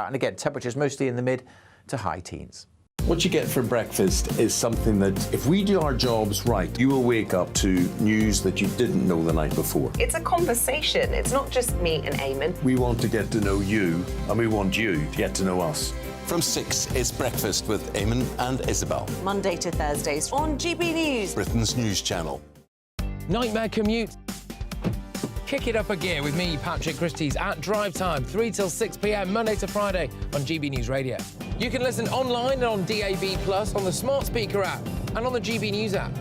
And again, temperatures mostly in the mid to high teens. What you get for breakfast is something that, if we do our jobs right, you will wake up to news that you didn't know the night before. It's a conversation. It's not just me and Eamon. We want to get to know you, and we want you to get to know us. From 6, it's Breakfast with Eamon and Isabel. Monday to Thursdays on GB News, Britain's news channel. Nightmare commute. Kick it up a gear with me, Patrick Christie's, at drive time, 3 till 6 p.m, Monday to Friday on GB News Radio. You can listen online and on DAB+, on the smart speaker app and on the GB News app.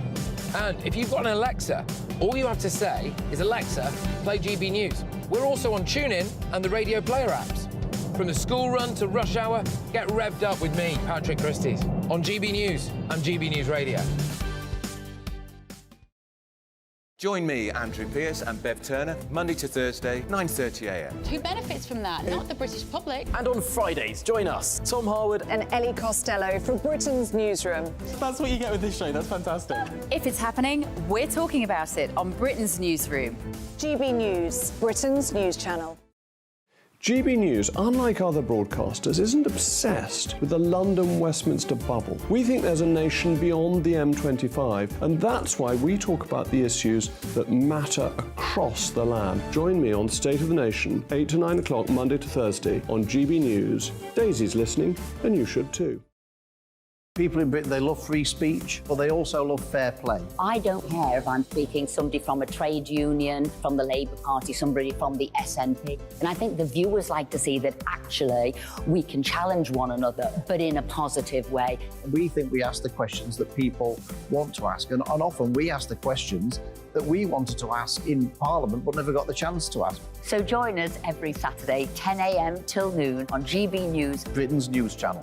And if you've got an Alexa, all you have to say is, Alexa, play GB News. We're also on TuneIn and the Radio Player apps. From the school run to rush hour, get revved up with me, Patrick Christie's, on GB News and GB News Radio. Join me, Andrew Pearce and Bev Turner, Monday to Thursday, 9:30 a.m. Who benefits from that? Not the British public. And on Fridays, join us, Tom Harwood and Ellie Costello from Britain's Newsroom. That's what you get with this show. That's fantastic. If it's happening, we're talking about it on Britain's Newsroom. GB News, Britain's news channel. GB News, unlike other broadcasters, isn't obsessed with the London-Westminster bubble. We think there's a nation beyond the M25, and that's why we talk about the issues that matter across the land. Join me on State of the Nation, 8 to 9 o'clock, Monday to Thursday, on GB News. Daisy's listening, and you should too. People in Britain, they love free speech, but they also love fair play. I don't care if I'm speaking somebody from a trade union, from the Labour Party, somebody from the SNP. And I think the viewers like to see that actually we can challenge one another, but in a positive way. We think we ask the questions that people want to ask, and often we ask the questions that we wanted to ask in Parliament but never got the chance to ask. So join us every Saturday, 10 a.m. till noon on GB News, Britain's news channel.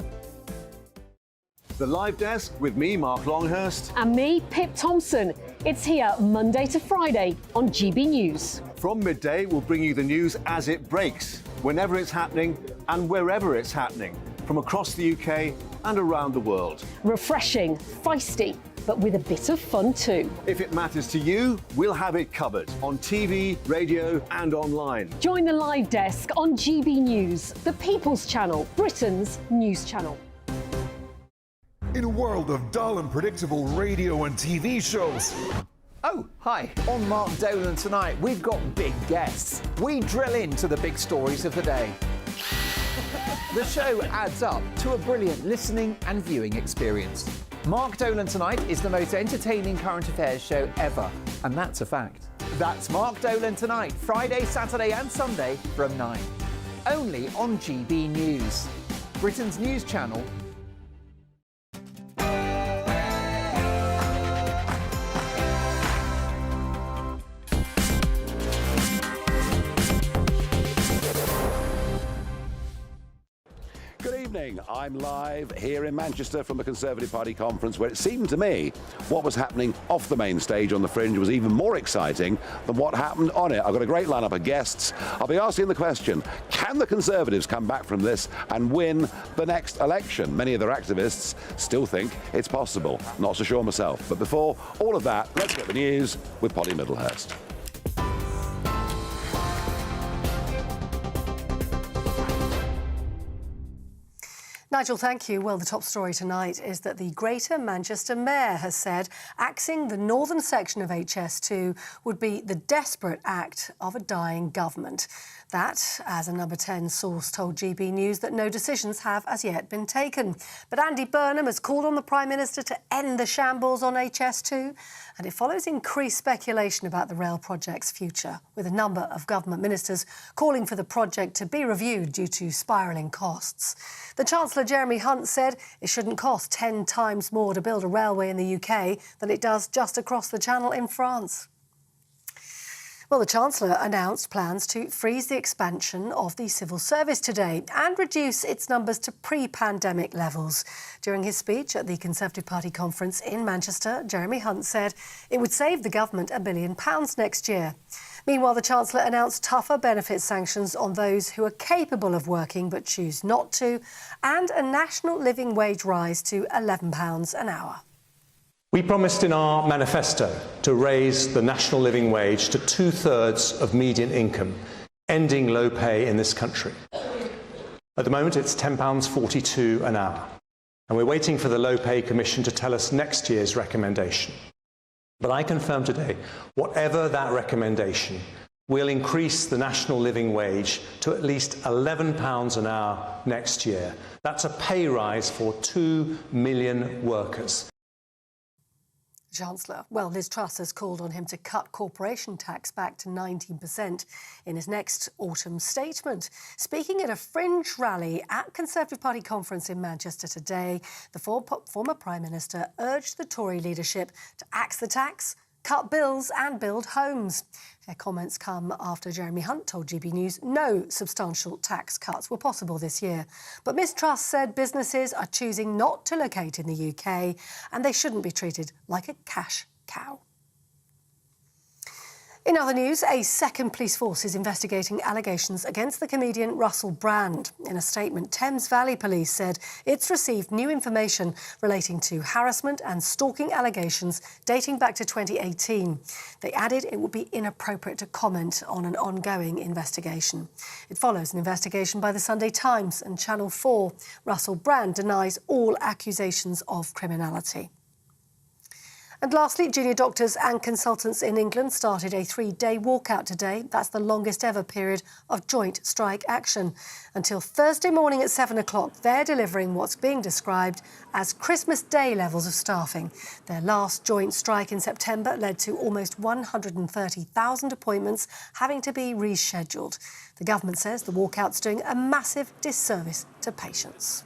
The Live Desk with me, Mark Longhurst. And me, Pip Thompson. It's here Monday to Friday on GB News. From midday, we'll bring you the news as it breaks, whenever it's happening and wherever it's happening, from across the UK and around the world. Refreshing, feisty, but with a bit of fun too. If it matters to you, we'll have it covered on TV, radio and online. Join the Live Desk on GB News, the People's Channel, Britain's news channel. In a world of dull and predictable radio and TV shows. Oh, hi. On Mark Dolan tonight, we've got big guests. We drill into the big stories of the day. The show adds up to a brilliant listening and viewing experience. Mark Dolan Tonight is the most entertaining current affairs show ever, and that's a fact. That's Mark Dolan Tonight, Friday, Saturday and Sunday from 9. Only on GB News, Britain's news channel. I'm live here in Manchester from the Conservative Party conference, where it seemed to me what was happening off the main stage on the Fringe was even more exciting than what happened on it. I've got a great lineup of guests. I'll be asking the question, can the Conservatives come back from this and win the next election? Many of their activists still think it's possible. Not so sure myself. But before all of that, let's get the news with Polly Middlehurst. Nigel, thank you. Well, the top story tonight is that the Greater Manchester Mayor has said axing the northern section of HS2 would be the desperate act of a dying government. That, as a Number 10 source told GB News, that no decisions have as yet been taken. But Andy Burnham has called on the Prime Minister to end the shambles on HS2, and it follows increased speculation about the rail project's future, with a number of government ministers calling for the project to be reviewed due to spiralling costs. The Chancellor, Jeremy Hunt, said it shouldn't cost 10 times more to build a railway in the UK than it does just across the Channel in France. Well, the Chancellor announced plans to freeze the expansion of the civil service today and reduce its numbers to pre-pandemic levels. During his speech at the Conservative Party conference in Manchester, Jeremy Hunt said it would save the government £1 billion next year. Meanwhile, the Chancellor announced tougher benefit sanctions on those who are capable of working but choose not to, and a national living wage rise to £11 an hour. We promised in our manifesto to raise the national living wage to 2/3 of median income, ending low pay in this country. At the moment, it's £10.42 an hour. And we're waiting for the Low Pay Commission to tell us next year's recommendation. But I confirm today, whatever that recommendation, we'll increase the national living wage to at least £11 an hour next year. That's a pay rise for 2 million workers. Chancellor. Well, Liz Truss has called on him to cut corporation tax back to 19% in his next autumn statement. Speaking at a fringe rally at Conservative Party conference in Manchester today, the former Prime Minister urged the Tory leadership to axe the tax, cut bills and build homes. Their comments come after Jeremy Hunt told GB News no substantial tax cuts were possible this year. But Ms Truss said businesses are choosing not to locate in the UK and they shouldn't be treated like a cash cow. In other news, a second police force is investigating allegations against the comedian Russell Brand. In a statement, Thames Valley Police said it's received new information relating to harassment and stalking allegations dating back to 2018. They added it would be inappropriate to comment on an ongoing investigation. It follows an investigation by the Sunday Times and Channel 4. Russell Brand denies all accusations of criminality. And lastly, junior doctors and consultants in England started a 3-day walkout today. That's the longest ever period of joint strike action. Until Thursday morning at 7 o'clock, they're delivering what's being described as Christmas Day levels of staffing. Their last joint strike in September led to almost 130,000 appointments having to be rescheduled. The government says the walkout's doing a massive disservice to patients.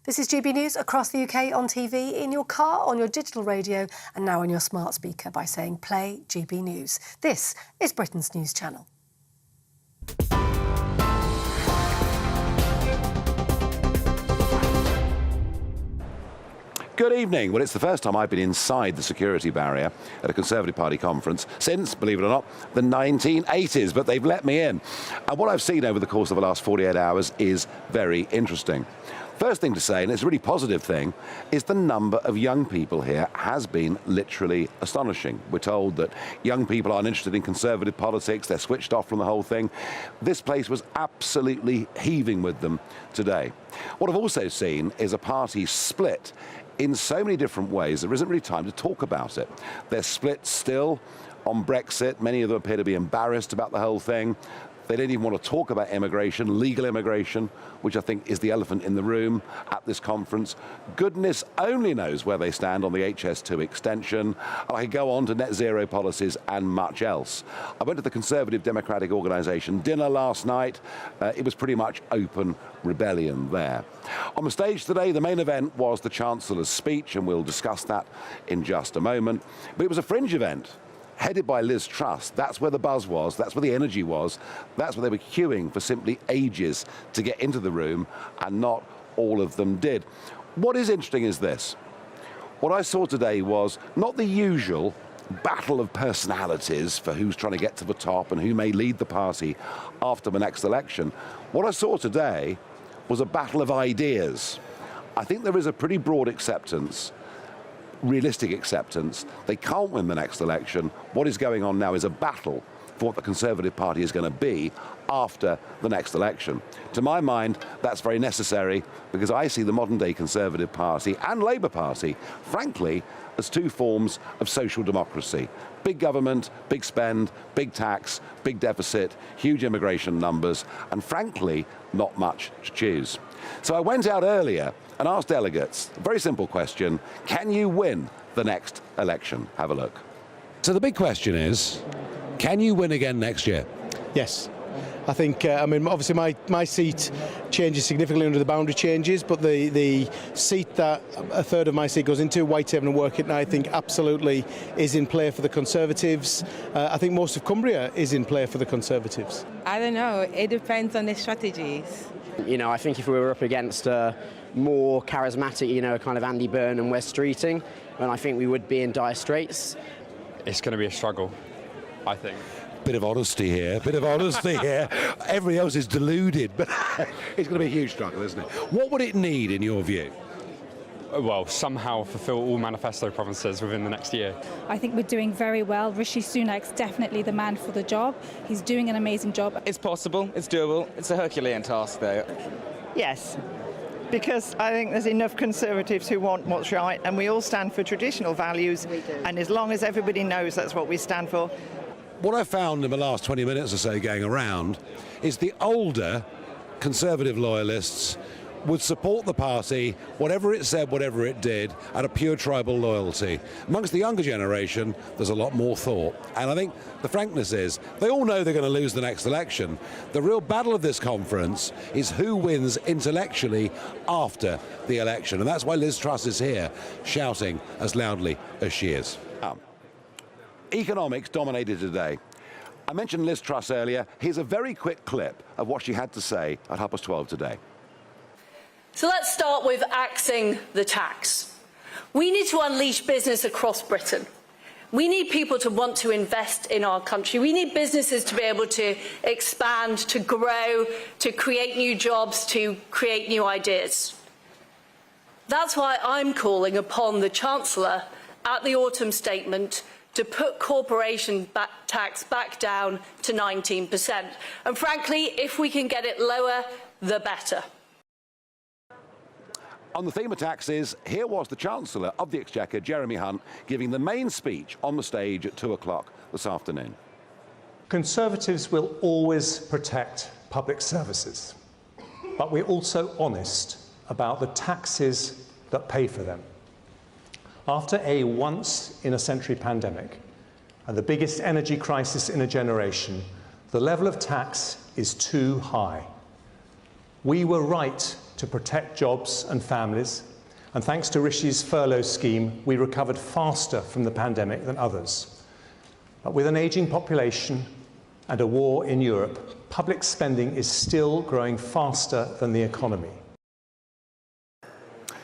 This is GB News across the UK on TV, in your car, on your digital radio and now on your smart speaker by saying play GB News. This is Britain's news channel. Good evening. Well, it's the first time I've been inside the security barrier at a Conservative Party conference since, believe it or not, the 1980s, but they've let me in. And what I've seen over the course of the last 48 hours is very interesting. First thing to say, and it's a really positive thing, is the number of young people here has been literally astonishing. We're told that young people aren't interested in Conservative politics, they're switched off from the whole thing. This place was absolutely heaving with them today. What I've also seen is a party split in so many different ways, there isn't really time to talk about it. They're split still on Brexit. Many of them appear to be embarrassed about the whole thing. They don't even want to talk about immigration, legal immigration, which I think is the elephant in the room at this conference. Goodness only knows where they stand on the HS2 extension. I could go on to net zero policies and much else. I went to the Conservative Democratic Organisation dinner last night. It was pretty much open rebellion there. On the stage today, the main event was the Chancellor's speech, and we'll discuss that in just a moment. But it was a fringe event, headed by Liz Truss. That's where the buzz was, that's where the energy was, that's where they were queuing for simply ages to get into the room, and not all of them did. What is interesting is this. What I saw today was not the usual battle of personalities for who's trying to get to the top and who may lead the party after the next election. What I saw today was a battle of ideas. I think there is a pretty broad acceptance, realistic acceptance. They can't win the next election. What is going on now is a battle for what the Conservative Party is going to be after the next election. To my mind, that's very necessary, because I see the modern-day Conservative Party and Labour Party, frankly, as two forms of social democracy. Big government, big spend, big tax, big deficit, huge immigration numbers, and frankly, not much to choose. So I went out earlier and asked delegates a very simple question: can you win the next election? Have a look. So the big question is, can you win again next year? Yes. I think, obviously my seat changes significantly under the boundary changes, but the seat that a third of my seat goes into, Whitehaven and Workington, I think absolutely is in play for the Conservatives. I think most of Cumbria is in play for the Conservatives. I don't know. It depends on the strategies. I think if we were up against more charismatic, kind of Andy Byrne and Wes Streeting, then I think we would be in dire straits. It's going to be a struggle, I think. Bit of honesty here, Everybody else is deluded, but it's going to be a huge struggle, isn't it? What would it need, in your view? well, somehow fulfil all manifesto promises within the next year. I think we're doing very well. Rishi Sunak's definitely the man for the job. He's doing an amazing job. It's possible, it's doable. It's a Herculean task, though. Yes, because I think there's enough Conservatives who want what's right, and we all stand for traditional values, and as long as everybody knows that's what we stand for. What I found in the last 20 minutes or so going around is the older Conservative loyalists would support the party, whatever it said, whatever it did, out of pure tribal loyalty. Amongst the younger generation, there's a lot more thought. And I think the frankness is, they all know they're going to lose the next election. The real battle of this conference is who wins intellectually after the election. And that's why Liz Truss is here, shouting as loudly as she is. Economics dominated today. I mentioned Liz Truss earlier. Here's a very quick clip of what she had to say at 12:30 today. So let's start with axing the tax. We need to unleash business across Britain. We need people to want to invest in our country. We need businesses to be able to expand, to grow, to create new jobs, to create new ideas. That's why I'm calling upon the Chancellor at the autumn statement to put corporation tax back down to 19%. And frankly, if we can get it lower, the better. On the theme of taxes, here was the Chancellor of the Exchequer, Jeremy Hunt, giving the main speech on the stage at 2 o'clock this afternoon. Conservatives will always protect public services, but we're also honest about the taxes that pay for them. After a once-in-a-century pandemic and the biggest energy crisis in a generation, the level of tax is too high. We were right to protect jobs and families, and thanks to Rishi's furlough scheme, we recovered faster from the pandemic than others. But with an ageing population and a war in Europe, public spending is still growing faster than the economy.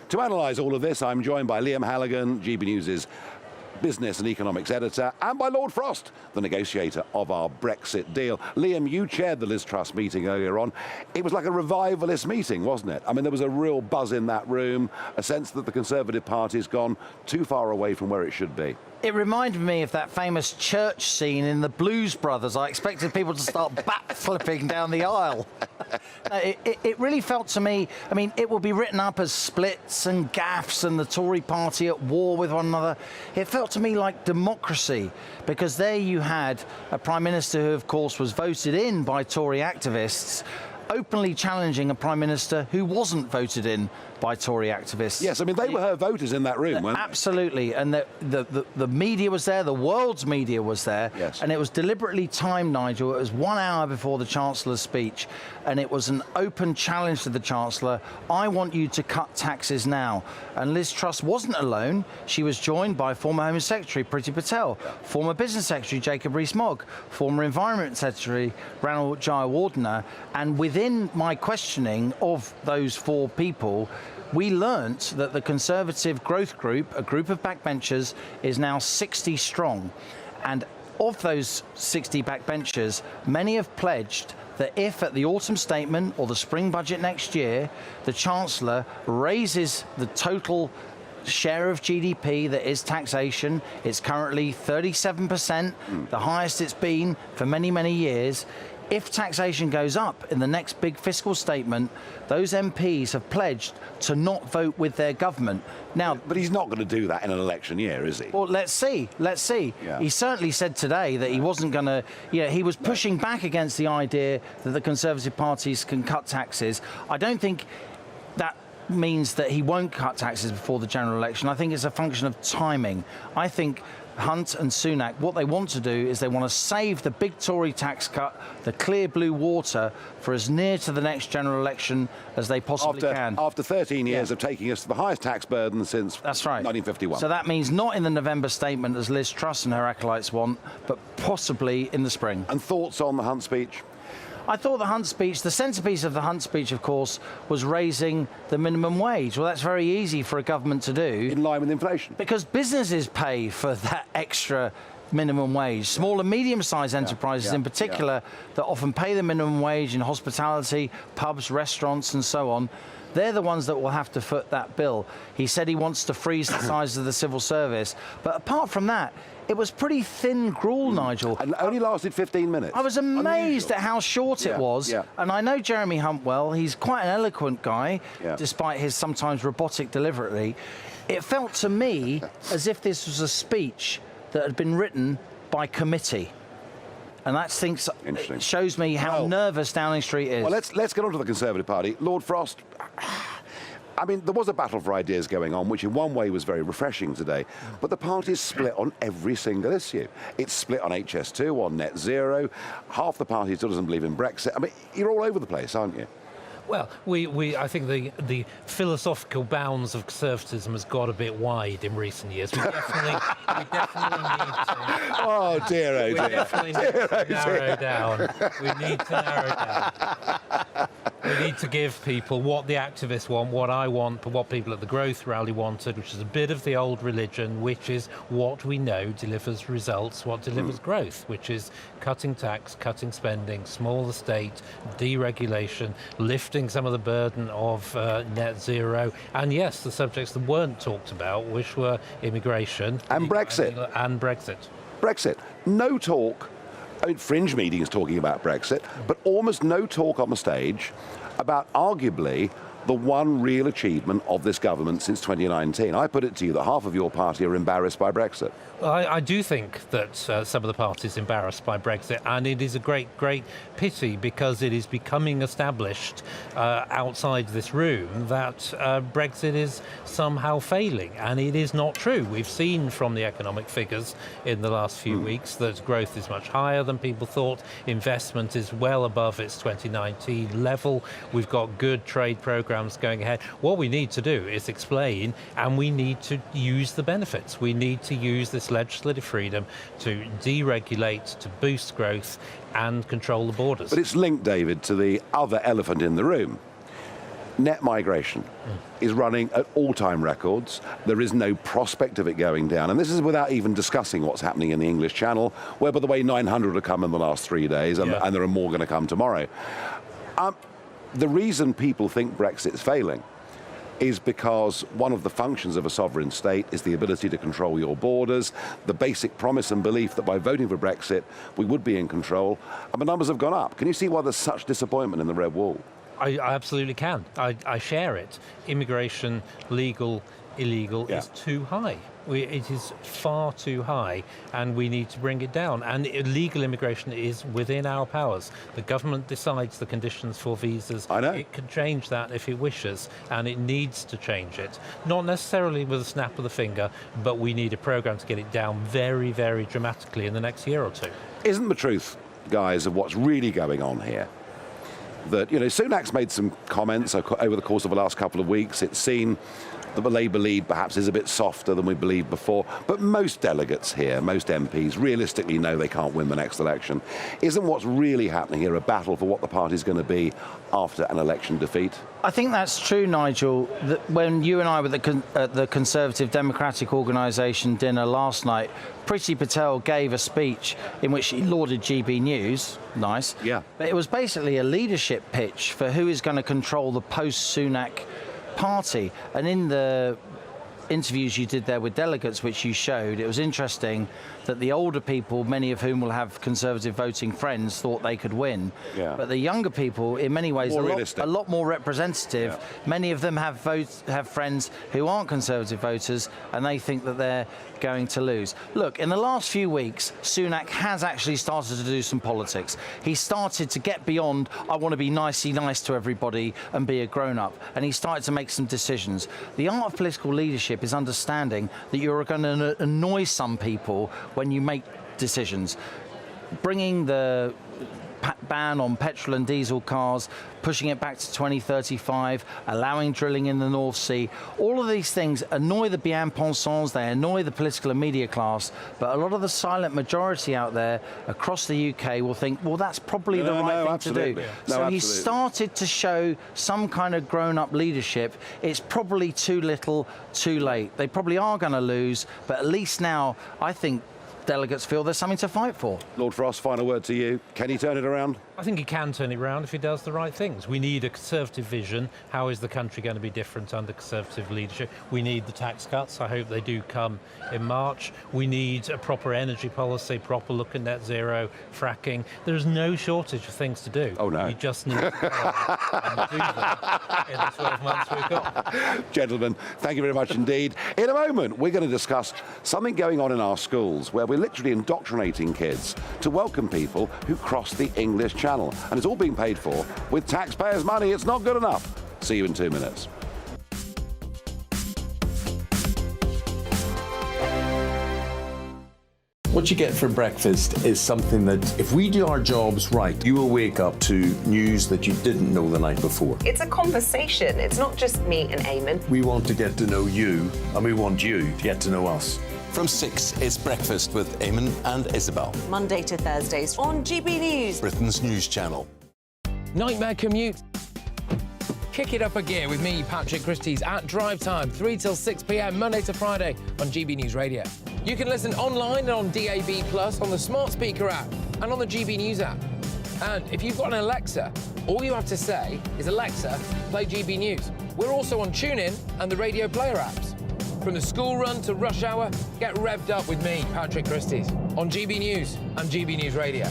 To analyse all of this, I'm joined by Liam Halligan, GB News' business and economics editor, and by Lord Frost, the negotiator of our Brexit deal. Liam, you chaired the Liz Truss meeting earlier on. It was like a revivalist meeting, wasn't it? I mean, there was a real buzz in that room, a sense that the Conservative Party's gone too far away from where it should be. It reminded me of that famous church scene in the Blues Brothers. I expected people to start backflipping down the aisle. No, it really felt to me, I mean, it will be written up as splits and gaffes and the Tory party at war with one another. It felt to me like democracy, because there you had a Prime Minister who, of course, was voted in by Tory activists, openly challenging a Prime Minister who wasn't voted in by Tory activists. Yes, I mean, they were her voters in that room, weren't they? Absolutely, and the media was there, the world's media was there, yes. And it was deliberately timed, Nigel. It was 1 hour before the Chancellor's speech, and it was an open challenge to the Chancellor. I want you to cut taxes now. And Liz Truss wasn't alone. She was joined by former Home Secretary Priti Patel, former Business Secretary Jacob Rees-Mogg, former Environment Secretary Ranil Jayawardena, and within my questioning of those four people, we learnt that the Conservative Growth Group, a group of backbenchers, is now 60 strong. And of those 60 backbenchers, many have pledged that if at the autumn statement or the spring budget next year, the Chancellor raises the total share of GDP that is taxation, it's currently 37%, the highest it's been for many, many years. If taxation goes up in the next big fiscal statement, those MPs have pledged to not vote with their government. Now, but he's not going to do that in an election year, is he? Well, let's see. Let's see. Yeah. He certainly said today that he wasn't going to. Yeah, he was pushing back against the idea that the Conservative parties can cut taxes. I don't think that means that he won't cut taxes before the general election. I think it's a function of timing. I think Hunt and Sunak, what they want to do is they want to save the big Tory tax cut, the clear blue water, for as near to the next general election as they possibly can. After 13 years of taking us to the highest tax burden since 1951. So that means not in the November statement as Liz Truss and her acolytes want, but possibly in the spring. And thoughts on the Hunt speech? I thought the Hunt speech, the centrepiece of the Hunt speech, of course, was raising the minimum wage. Well, that's very easy for a government to do. In line with inflation. Because businesses pay for that extra minimum wage. Small and medium-sized enterprises in particular that often pay the minimum wage in hospitality, pubs, restaurants and so on. They're the ones that will have to foot that bill. He said he wants to freeze the size of the civil service. But apart from that, it was pretty thin gruel, Nigel. And only lasted 15 minutes. I was amazed at how short it was. And I know Jeremy Hunt well. He's quite an eloquent guy, despite his sometimes robotic delivery. It felt to me as if this was a speech that had been written by committee. And that shows me how nervous Downing Street is. Well, let's get on to the Conservative Party. Lord Frost, I mean, there was a battle for ideas going on, which in one way was very refreshing today, but the party is split on every single issue. It's split on HS2, on net zero. Half the party still doesn't believe in Brexit. I mean, you're all over the place, aren't you? Well, I think the philosophical bounds of conservatism has got a bit wide in recent years. We definitely need to. Oh dear, oh dear. We definitely need to narrow down. We need to narrow down. We need to give people what the activists want, what I want, but what people at the Growth Rally wanted, which is a bit of the old religion, which is what we know delivers results, what delivers growth, which is cutting tax, cutting spending, smaller state, deregulation, lifting some of the burden of net zero, and yes, the subjects that weren't talked about, which were immigration and Brexit. Brexit. No talk. I mean, fringe meetings talking about Brexit, but almost no talk on the stage about arguably the one real achievement of this government since 2019. I put it to you that half of your party are embarrassed by Brexit. I do think that some of the parties are embarrassed by Brexit, and it is a great pity because it is becoming established outside this room that Brexit is somehow failing, and it is not true. We've seen from the economic figures in the last few weeks that growth is much higher than people thought. Investment is well above its 2019 level. We've got good trade programs going ahead. What we need to do is explain, and we need to use the benefits. We need to use this legislative freedom to deregulate, to boost growth and control the borders. But it's linked, David, to the other elephant in the room. Net migration is running at all-time records. There is no prospect of it going down. And this is without even discussing what's happening in the English Channel, where, by the way, 900 have come in the last 3 days, and there are more going to come tomorrow. The reason people think Brexit's failing is because one of the functions of a sovereign state is the ability to control your borders, the basic promise and belief that by voting for Brexit, we would be in control, and the numbers have gone up. Can you see why there's such disappointment in the Red Wall? I absolutely can. I share it. Immigration, legal, illegal, is too high. It is far too high, and we need to bring it down. And illegal immigration is within our powers. The government decides the conditions for visas. I know. It can change that if it wishes, and it needs to change it. Not necessarily with a snap of the finger, but we need a programme to get it down very, very dramatically in the next year or two. Isn't the truth, guys, of what's really going on here that, you know, Sunak's made some comments over the course of the last couple of weeks. It's seen that the Labour lead perhaps is a bit softer than we believed before, but most delegates here, most MPs, realistically know they can't win the next election. Isn't what's really happening here a battle for what the party's going to be after an election defeat? I think that's true, Nigel. When you and I were at the Conservative Democratic Organisation dinner last night, Priti Patel gave a speech in which she lauded GB News. Nice. Yeah. But it was basically a leadership pitch for who is going to control the post-Sunak party. And in the interviews you did there with delegates, which you showed, it was interesting that the older people, many of whom will have Conservative voting friends, thought they could win. Yeah. But the younger people, in many ways, a lot more representative. Yeah. Many of them have friends who aren't Conservative voters, and they think that they're going to lose. Look, in the last few weeks, Sunak has actually started to do some politics. He started to get beyond, I want to be nicey nice to everybody and be a grown-up, and he started to make some decisions. The art of political leadership is understanding that you're going to annoy some people when you make decisions. Bringing the ban on petrol and diesel cars, pushing it back to 2035, allowing drilling in the North Sea. All of these things annoy the bien-pensants, they annoy the political and media class, but a lot of the silent majority out there across the UK will think, well, that's probably the right thing to do. So he started to show some kind of grown-up leadership. It's probably too little, too late. They probably are going to lose, but at least now, I think delegates feel there's something to fight for. Lord Frost, final word to you. Can he turn it around? I think he can turn it around if he does the right things. We need a Conservative vision. How is the country going to be different under Conservative leadership? We need the tax cuts. I hope they do come in March. We need a proper energy policy, proper look at net zero, fracking. There's no shortage of things to do. Oh, no. We just need to and do them in the 12 months we've got. Gentlemen, thank you very much indeed. In a moment, we're going to discuss something going on in our schools where we're literally indoctrinating kids to welcome people who cross the English Channel. And it's all being paid for with taxpayers' money. It's not good enough. See you in 2 minutes. What you get for breakfast is something that, if we do our jobs right, you will wake up to news that you didn't know the night before. It's a conversation. It's not just me and Eamon. We want to get to know you, and we want you to get to know us. From 6, it's Breakfast with Eamon and Isabel. Monday to Thursdays on GB News, Britain's news channel. Nightmare commute. Kick it up a gear with me, Patrick Christie's at Drive Time, 3 till 6 p.m, Monday to Friday on GB News Radio. You can listen online and on DAB+, on the smart speaker app and on the GB News app. And if you've got an Alexa, all you have to say is, Alexa, play GB News. We're also on TuneIn and the Radio Player apps. From the school run to rush hour, get revved up with me, Patrick Christie's, on GB News and GB News Radio.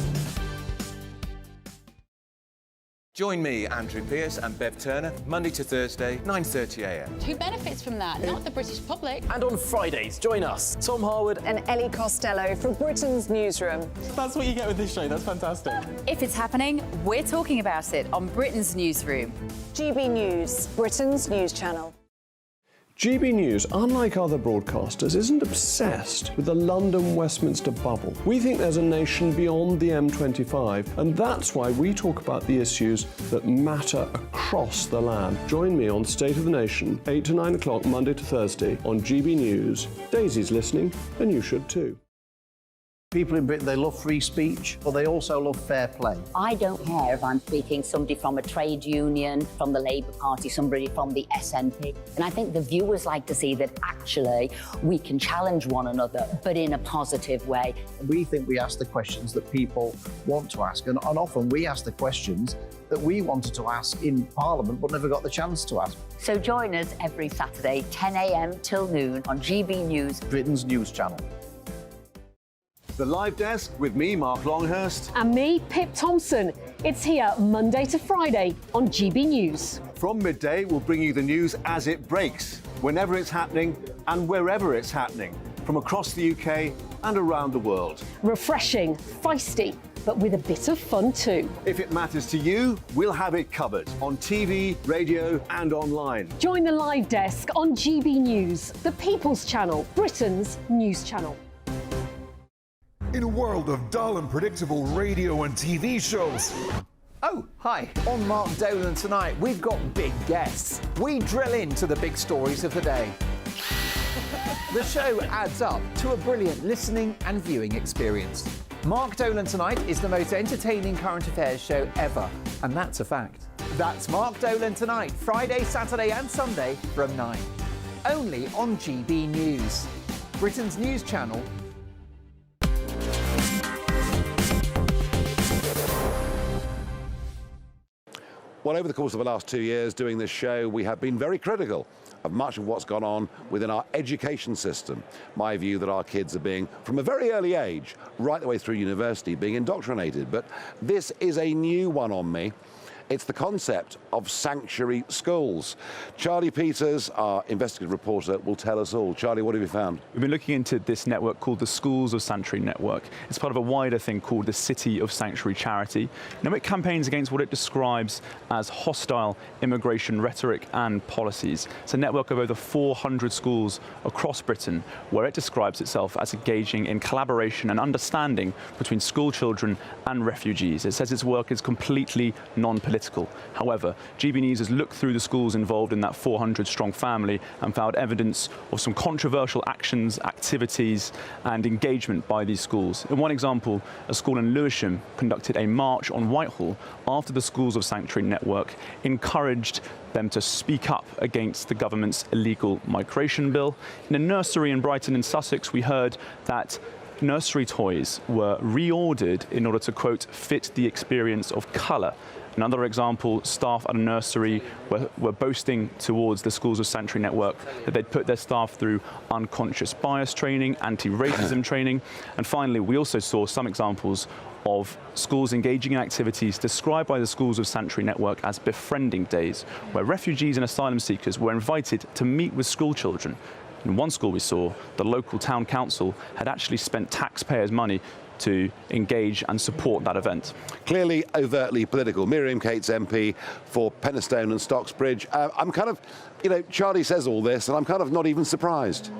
Join me, Andrew Pearce and Bev Turner, Monday to Thursday, 9:30 a.m. Who benefits from that? Not the British public. And on Fridays, join us, Tom Harwood And Ellie Costello from Britain's Newsroom. That's what you get with this show. That's fantastic. If it's happening, we're talking about it on Britain's Newsroom. GB News, Britain's news channel. GB News, unlike other broadcasters, isn't obsessed with the London-Westminster bubble. We think there's a nation beyond the M25, and that's why we talk about the issues that matter across the land. Join me on State of the Nation, 8 to 9 o'clock, Monday to Thursday, on GB News. Daisy's listening, and you should too. People in Britain, they love free speech, but they also love fair play. I don't care if I'm speaking somebody from a trade union, from the Labour Party, somebody from the SNP. And I think the viewers like to see that actually we can challenge one another, but in a positive way. We think we ask the questions that people want to ask, and often we ask the questions that we wanted to ask in Parliament but never got the chance to ask. So join us every Saturday, 10 a.m. till noon on GB News, Britain's news channel. The Live Desk with me, Mark Longhurst. And me, Pip Thompson. It's here Monday to Friday on GB News. From midday, we'll bring you the news as it breaks, whenever it's happening and wherever it's happening, from across the UK and around the world. Refreshing, feisty, but with a bit of fun too. If it matters to you, we'll have it covered on TV, radio and online. Join the Live Desk on GB News, the People's Channel, Britain's news channel. In a world of dull and predictable radio and TV shows. Oh, hi. On Mark Dolan tonight, we've got big guests. We drill into the big stories of the day. The show adds up to a brilliant listening and viewing experience. Mark Dolan Tonight is the most entertaining current affairs show ever, and that's a fact. That's Mark Dolan Tonight, Friday, Saturday and Sunday from 9. Only on GB News, Britain's news channel. Well, over the course of the last 2 years doing this show, we have been very critical of much of what's gone on within our education system. My view that our kids are being, from a very early age, right the way through university, being indoctrinated. But this is a new one on me. It's the concept of sanctuary schools. Charlie Peters, our investigative reporter, will tell us all. Charlie, what have you found? We've been looking into this network called the Schools of Sanctuary Network. It's part of a wider thing called the City of Sanctuary Charity. Now, it campaigns against what it describes as hostile immigration rhetoric and policies. It's a network of over 400 schools across Britain where it describes itself as engaging in collaboration and understanding between school children and refugees. It says its work is completely non-political. However, GB News has looked through the schools involved in that 400-strong family and found evidence of some controversial actions, activities and engagement by these schools. In one example, a school in Lewisham conducted a march on Whitehall after the Schools of Sanctuary Network encouraged them to speak up against the government's illegal migration bill. In a nursery in Brighton in Sussex, we heard that nursery toys were reordered in order to, quote, fit the experience of colour. Another example, staff at a nursery were boasting towards the Schools of Sanctuary Network that they'd put their staff through unconscious bias training, anti-racism training. And finally, we also saw some examples of schools engaging in activities described by the Schools of Sanctuary Network as befriending days, where refugees and asylum seekers were invited to meet with school children. In one school we saw, the local town council had actually spent taxpayers' money to engage and support that event. Clearly overtly political. Miriam Cates MP for Penistone and Stocksbridge. I'm kind of, Charlie says all this and I'm kind of not even surprised.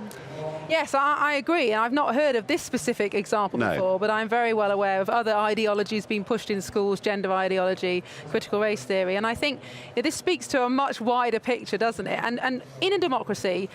Yes, I agree. I've not heard of this specific example before, but I'm very well aware of other ideologies being pushed in schools, gender ideology, critical race theory. And I think this speaks to a much wider picture, doesn't it? And in a democracy,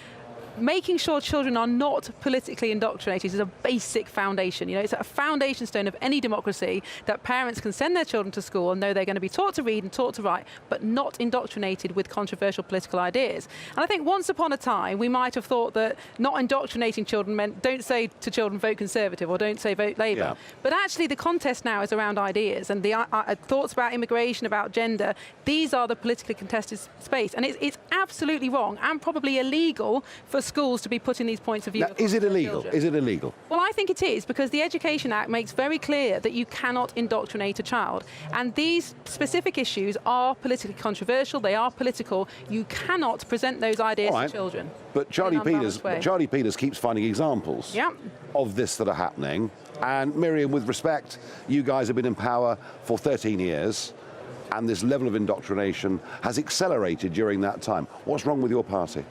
making sure children are not politically indoctrinated is a basic foundation. It's a foundation stone of any democracy that parents can send their children to school and know they're going to be taught to read and taught to write, but not indoctrinated with controversial political ideas. And I think once upon a time, we might have thought that not indoctrinating children meant don't say to children vote Conservative or don't say vote Labour. Yeah. But actually the contest now is around ideas and the thoughts about immigration, about gender. These are the politically contested space. And it's absolutely wrong and probably illegal for schools to be putting these points of view. Now, is it illegal? Is it illegal? Well, I think it is, because the Education Act makes very clear that you cannot indoctrinate a child. And these specific issues are politically controversial, they are political. You cannot present those ideas to children. But Charlie Peters keeps finding examples of this that are happening. And Miriam, with respect, you guys have been in power for 13 years. And this level of indoctrination has accelerated during that time. What's wrong with your party?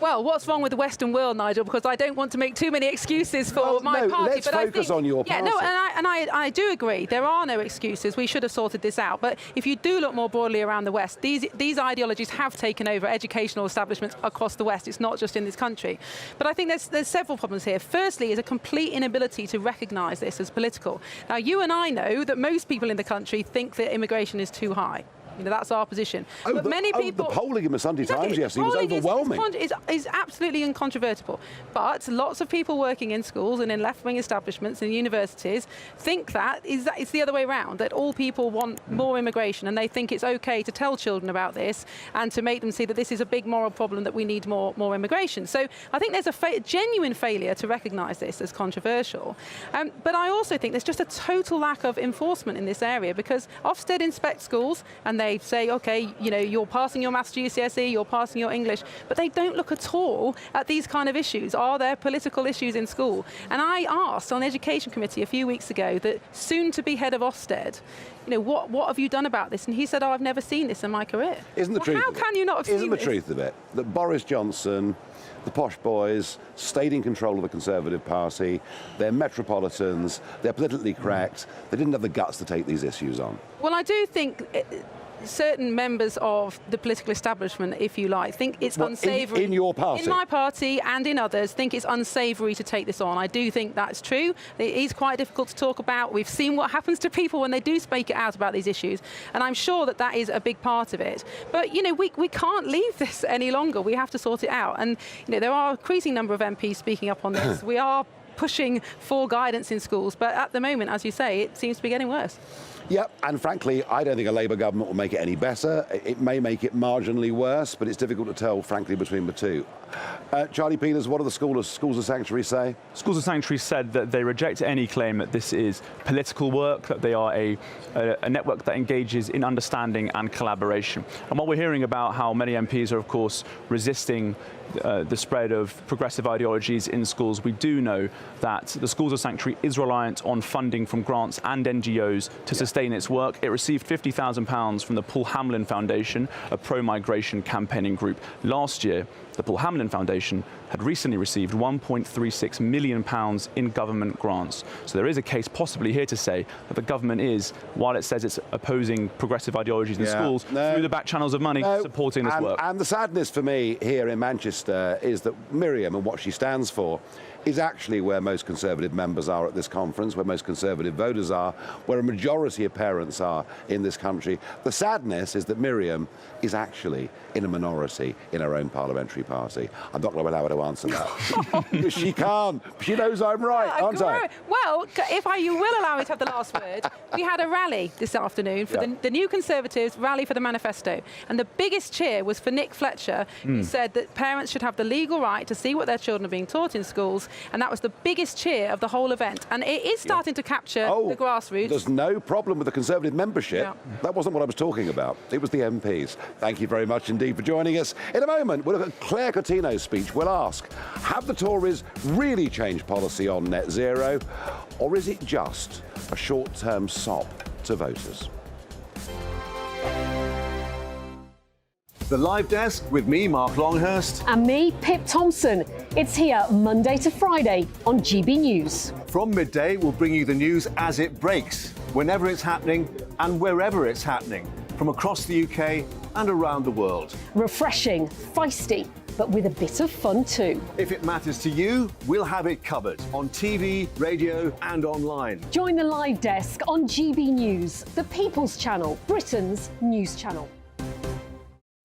Well, what's wrong with the Western world, Nigel? Because I don't want to make too many excuses for my party. Let's focus on your party. Yeah, no, and I do agree. There are no excuses. We should have sorted this out. But if you do look more broadly around the West, these ideologies have taken over educational establishments across the West. It's not just in this country. But I think there's several problems here. Firstly, is a complete inability to recognise this as political. Now, you and I know that most people in the country think that immigration is too high. That's our position. But many people... the polling in the Sunday Times yesterday was overwhelming. Is absolutely incontrovertible. But lots of people working in schools and in left-wing establishments and universities think that it's the other way around, that all people want more immigration and they think it's okay to tell children about this and to make them see that this is a big moral problem, that we need more immigration. So I think there's a genuine failure to recognise this as controversial. But I also think there's just a total lack of enforcement in this area, because Ofsted inspect schools and they say, OK, you're passing your maths GCSE, you're passing your English, but they don't look at all at these kind of issues. Are there political issues in school? And I asked on the Education Committee a few weeks ago the soon-to-be head of Ofsted, what have you done about this? And he said, I've never seen this in my career. Isn't the truth? How can you not have seen this? Isn't the truth of it that Boris Johnson, the posh boys, stayed in control of the Conservative Party, they're metropolitans, they're politically correct, they didn't have the guts to take these issues on? Well, I do think... certain members of the political establishment, if you like, think it's unsavoury. In your party? In my party and in others, think it's unsavoury to take this on. I do think that's true. It is quite difficult to talk about. We've seen what happens to people when they do speak it out about these issues, and I'm sure that is a big part of it. But, we can't leave this any longer. We have to sort it out. And, there are a increasing number of MPs speaking up on this. We are pushing for guidance in schools, but at the moment, as you say, it seems to be getting worse. Yep, and frankly, I don't think a Labour government will make it any better. It may make it marginally worse, but it's difficult to tell, frankly, between the two. Charlie Peters, what do the Schools of Sanctuary say? Schools of Sanctuary said that they reject any claim that this is political work, that they are a network that engages in understanding and collaboration. And while we're hearing about how many MPs are, of course, resisting the spread of progressive ideologies in schools, we do know that the Schools of Sanctuary is reliant on funding from grants and NGOs to sustain its work. It received £50,000 from the Paul Hamlin Foundation, a pro-migration campaigning group. Last year, the Paul Hamlin Foundation had recently received £1.36 million in government grants. So there is a case possibly here to say that the government is, while it says it's opposing progressive ideologies in schools, through the back channels of money, supporting this work. And the sadness for me here in Manchester is that Miriam and what she stands for is actually where most Conservative members are at this conference, where most Conservative voters are, where a majority of parents are in this country. The sadness is that Miriam is actually in a minority in her own parliamentary party. I'm not going to allow her to answer that. Because she can't. She knows I'm right, aren't I? Well, if you will allow me to have the last word, we had a rally this afternoon for the New Conservatives rally for the manifesto. And the biggest cheer was for Nick Fletcher, who said that parents should have the legal right to see what their children are being taught in schools. And that was the biggest cheer of the whole event. And it is starting to capture the grassroots. There's no problem with the Conservative membership. That wasn't what I was talking about. It was the MPs. Thank you very much indeed for joining us. In a moment, we'll look at Claire Coutinho's speech. We'll ask, have the Tories really changed policy on net zero, or is it just a short-term sop to voters? The Live Desk with me, Mark Longhurst. And me, Pip Thompson. It's here Monday to Friday on GB News. From midday, we'll bring you the news as it breaks, whenever it's happening and wherever it's happening, from across the UK and around the world. Refreshing, feisty, but with a bit of fun too. If it matters to you, we'll have it covered on TV, radio and online. Join the Live Desk on GB News, the People's Channel, Britain's news channel.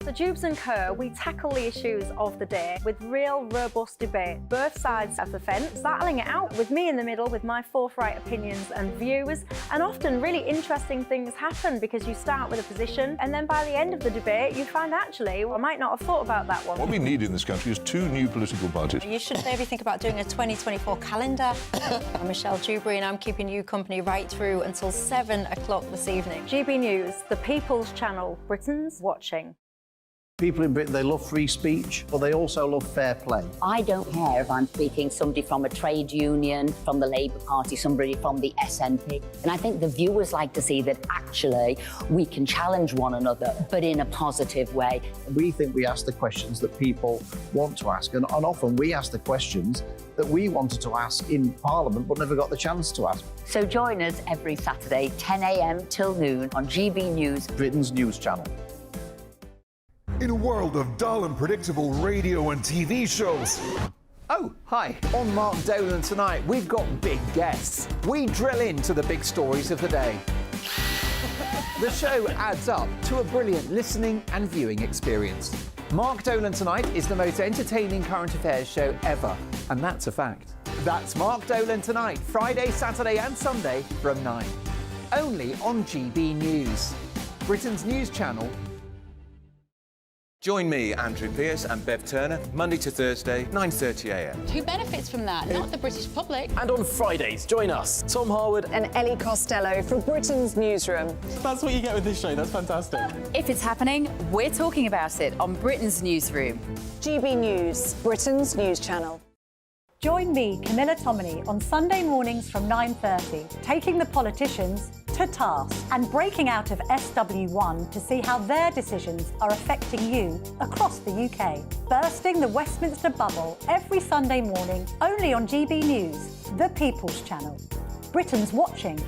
So Jubes and Kerr, we tackle the issues of the day with real robust debate, both sides of the fence, battling it out with me in the middle with my forthright opinions and views. And often really interesting things happen because you start with a position and then by the end of the debate you find actually, well, I might not have thought about that one. What we need in this country is two new political parties. You should maybe think about doing a 2024 calendar. I'm Michelle Dewberry and I'm keeping you company right through until 7 o'clock this evening. GB News, the People's Channel, Britain's watching. People in Britain, they love free speech, but they also love fair play. I don't care if I'm speaking somebody from a trade union, from the Labour Party, somebody from the SNP. And I think the viewers like to see that actually we can challenge one another, but in a positive way. We think we ask the questions that people want to ask, and often we ask the questions that we wanted to ask in Parliament but never got the chance to ask. So join us every Saturday, 10 a.m. till noon on GB News, Britain's news channel. In a world of dull and predictable radio and TV shows. Oh, hi. On Mark Dolan tonight, we've got big guests. We drill into the big stories of the day. The show adds up to a brilliant listening and viewing experience. Mark Dolan Tonight is the most entertaining current affairs show ever, and that's a fact. That's Mark Dolan Tonight, Friday, Saturday and Sunday from 9. Only on GB News, Britain's news channel. Join me, Andrew Pearce and Bev Turner, Monday to Thursday, 9:30 a.m. Who benefits from that? Not the British public. And on Fridays, join us, Tom Harwood and Ellie Costello from Britain's Newsroom. That's what you get with this show. That's fantastic. If it's happening, we're talking about it on Britain's Newsroom. GB News, Britain's news channel. Join me, Camilla Tominey, on Sunday mornings from 9:30, taking the politicians to task and breaking out of SW1 to see how their decisions are affecting you across the UK. Bursting the Westminster bubble every Sunday morning, only on GB News, the People's Channel. Britain's watching.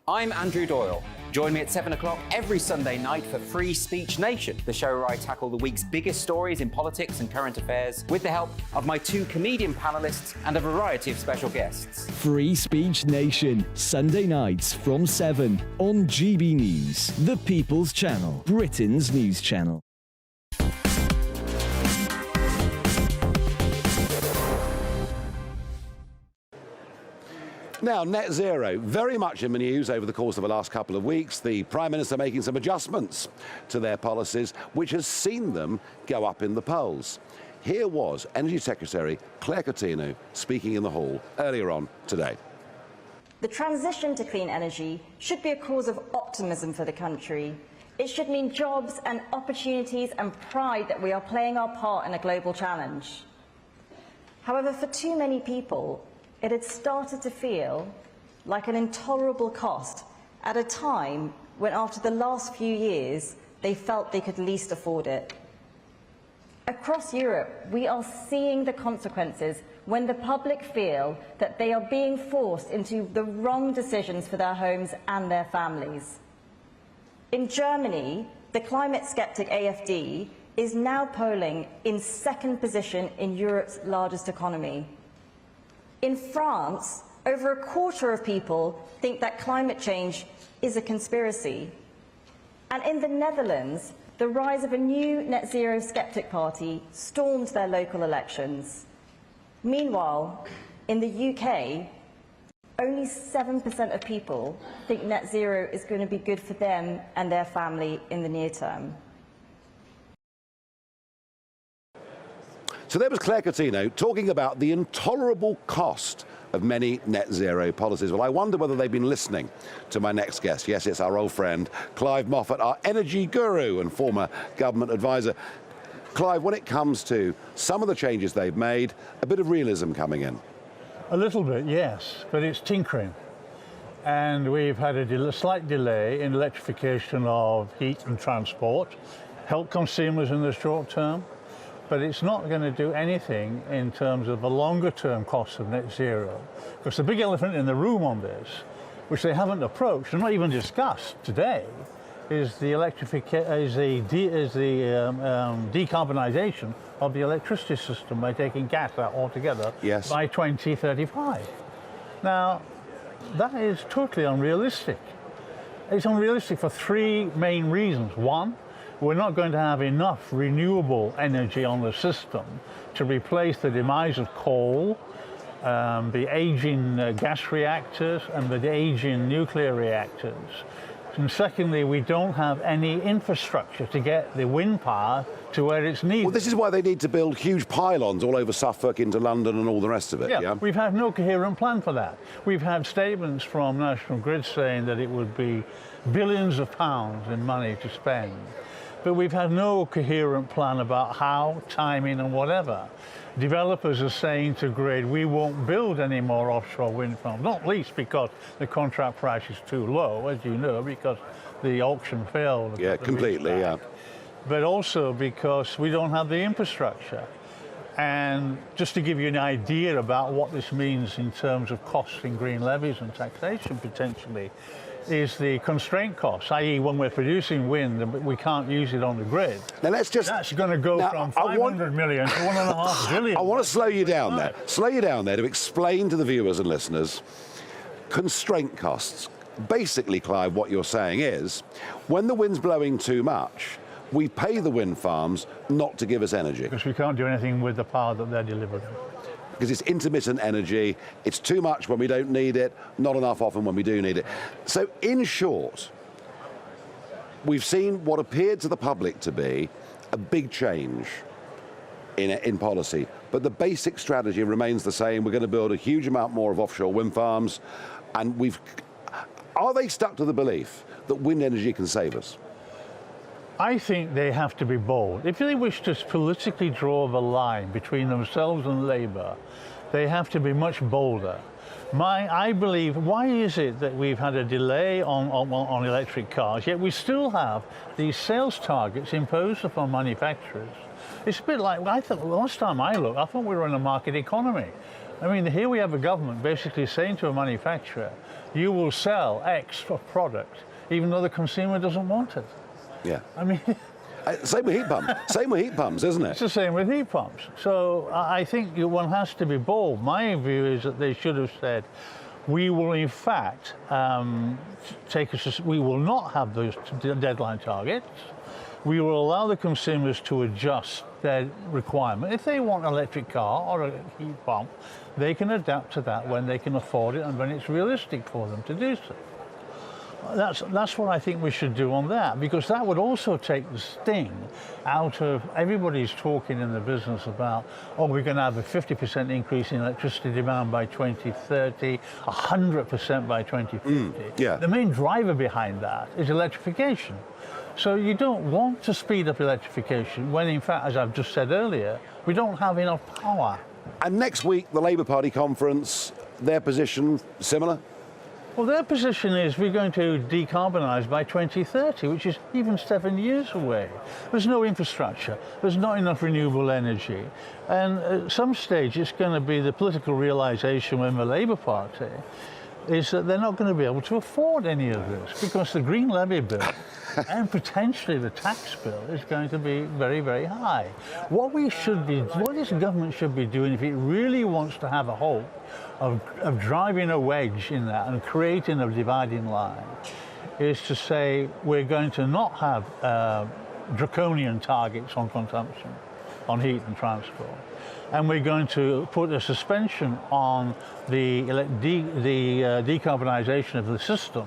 I'm Andrew Doyle. Join me at 7 o'clock every Sunday night for Free Speech Nation, the show where I tackle the week's biggest stories in politics and current affairs with the help of my two comedian panellists and a variety of special guests. Free Speech Nation, Sunday nights from 7 on GB News, the People's Channel, Britain's news channel. Now, net zero, very much in the news over the course of the last couple of weeks. The Prime Minister making some adjustments to their policies, which has seen them go up in the polls. Here was Energy Secretary Claire Coutinho speaking in the hall earlier on today. The transition to clean energy should be a cause of optimism for the country. It should mean jobs and opportunities and pride that we are playing our part in a global challenge. However, for too many people, it had started to feel like an intolerable cost at a time when, after the last few years, they felt they could least afford it. Across Europe, we are seeing the consequences when the public feel that they are being forced into the wrong decisions for their homes and their families. In Germany, the climate skeptic AfD is now polling in second position in Europe's largest economy. In France, over a quarter of people think that climate change is a conspiracy. And in the Netherlands, the rise of a new net zero skeptic party stormed their local elections. Meanwhile, in the UK, only 7% of people think net zero is going to be good for them and their family in the near term. So there was Claire Coutinho talking about the intolerable cost of many net zero policies. Well, I wonder whether they've been listening to my next guest. Yes, it's our old friend, Clive Moffat, our energy guru and former government advisor. Clive, when it comes to some of the changes they've made, a bit of realism coming in. A little bit, yes, but it's tinkering. And we've had a slight delay in electrification of heat and transport, help consumers in the short term, but it's not going to do anything in terms of the longer term costs of net zero. Because the big elephant in the room on this, which they haven't approached and not even discussed today, is the decarbonisation of the electricity system by taking gas out altogether by 2035. Now, that is totally unrealistic. It's unrealistic for three main reasons. One, we're not going to have enough renewable energy on the system to replace the demise of coal, the aging gas reactors and the aging nuclear reactors. And secondly, we don't have any infrastructure to get the wind power to where it's needed. Well, this is why they need to build huge pylons all over Suffolk into London and all the rest of it. Yeah, we've had no coherent plan for that. We've had statements from National Grid saying that it would be billions of pounds in money to spend. But we've had no coherent plan about how, timing and whatever. Developers are saying to Grid, we won't build any more offshore wind farms, not least because the contract price is too low, as you know, because the auction failed. Yeah, completely, yeah. But also because we don't have the infrastructure. And just to give you an idea about what this means in terms of costs in green levies and taxation potentially, is the constraint costs, i.e. when we're producing wind and we can't use it on the grid. Now let's just... That's going to go from 500 million to 1.5 billion. I want to slow you down there. Slow you down there to explain to the viewers and listeners constraint costs. Basically, Clive, what you're saying is, when the wind's blowing too much, we pay the wind farms not to give us energy. Because we can't do anything with the power that they're delivering. Because it's intermittent energy, it's too much when we don't need it, not enough often when we do need it. So in short, we've seen what appeared to the public to be a big change in policy, but the basic strategy remains the same. We're going to build a huge amount more of offshore wind farms, and are they stuck to the belief that wind energy can save us? I think they have to be bold. If they wish to politically draw the line between themselves and Labour, they have to be much bolder. I believe, why is it that we've had a delay on electric cars, yet we still have these sales targets imposed upon manufacturers? It's a bit like, I thought, last time I looked, I thought we were in a market economy. I mean, here we have a government basically saying to a manufacturer, you will sell X of product, even though the consumer doesn't want it. Yeah. I mean... Same with heat pumps. Same with heat pumps, isn't it? It's the same with heat pumps. So I think one has to be bold. My view is that they should have said, we will in fact we will not have those deadline targets. We will allow the consumers to adjust their requirement. If they want an electric car or a heat pump, they can adapt to that when they can afford it and when it's realistic for them to do so. That's what I think we should do on that, because that would also take the sting out of everybody's talking in the business about, oh, we're going to have a 50% increase in electricity demand by 2030, 100% by 2050. Yeah. The main driver behind that is electrification. So you don't want to speed up electrification when, in fact, as I've just said earlier, we don't have enough power. And next week, the Labour Party conference, their position similar? Well, their position is we're going to decarbonise by 2030, which is even 7 years away. There's no infrastructure. There's not enough renewable energy. And at some stage, it's going to be the political realisation when the Labour Party is that they're not going to be able to afford any of this, because the Green Levy bill and potentially the tax bill is going to be very, very high. What this government should be doing, if it really wants to have a hope of driving a wedge in that and creating a dividing line, is to say we're going to not have draconian targets on consumption, on heat and transport, and we're going to put a suspension on the decarbonisation of the system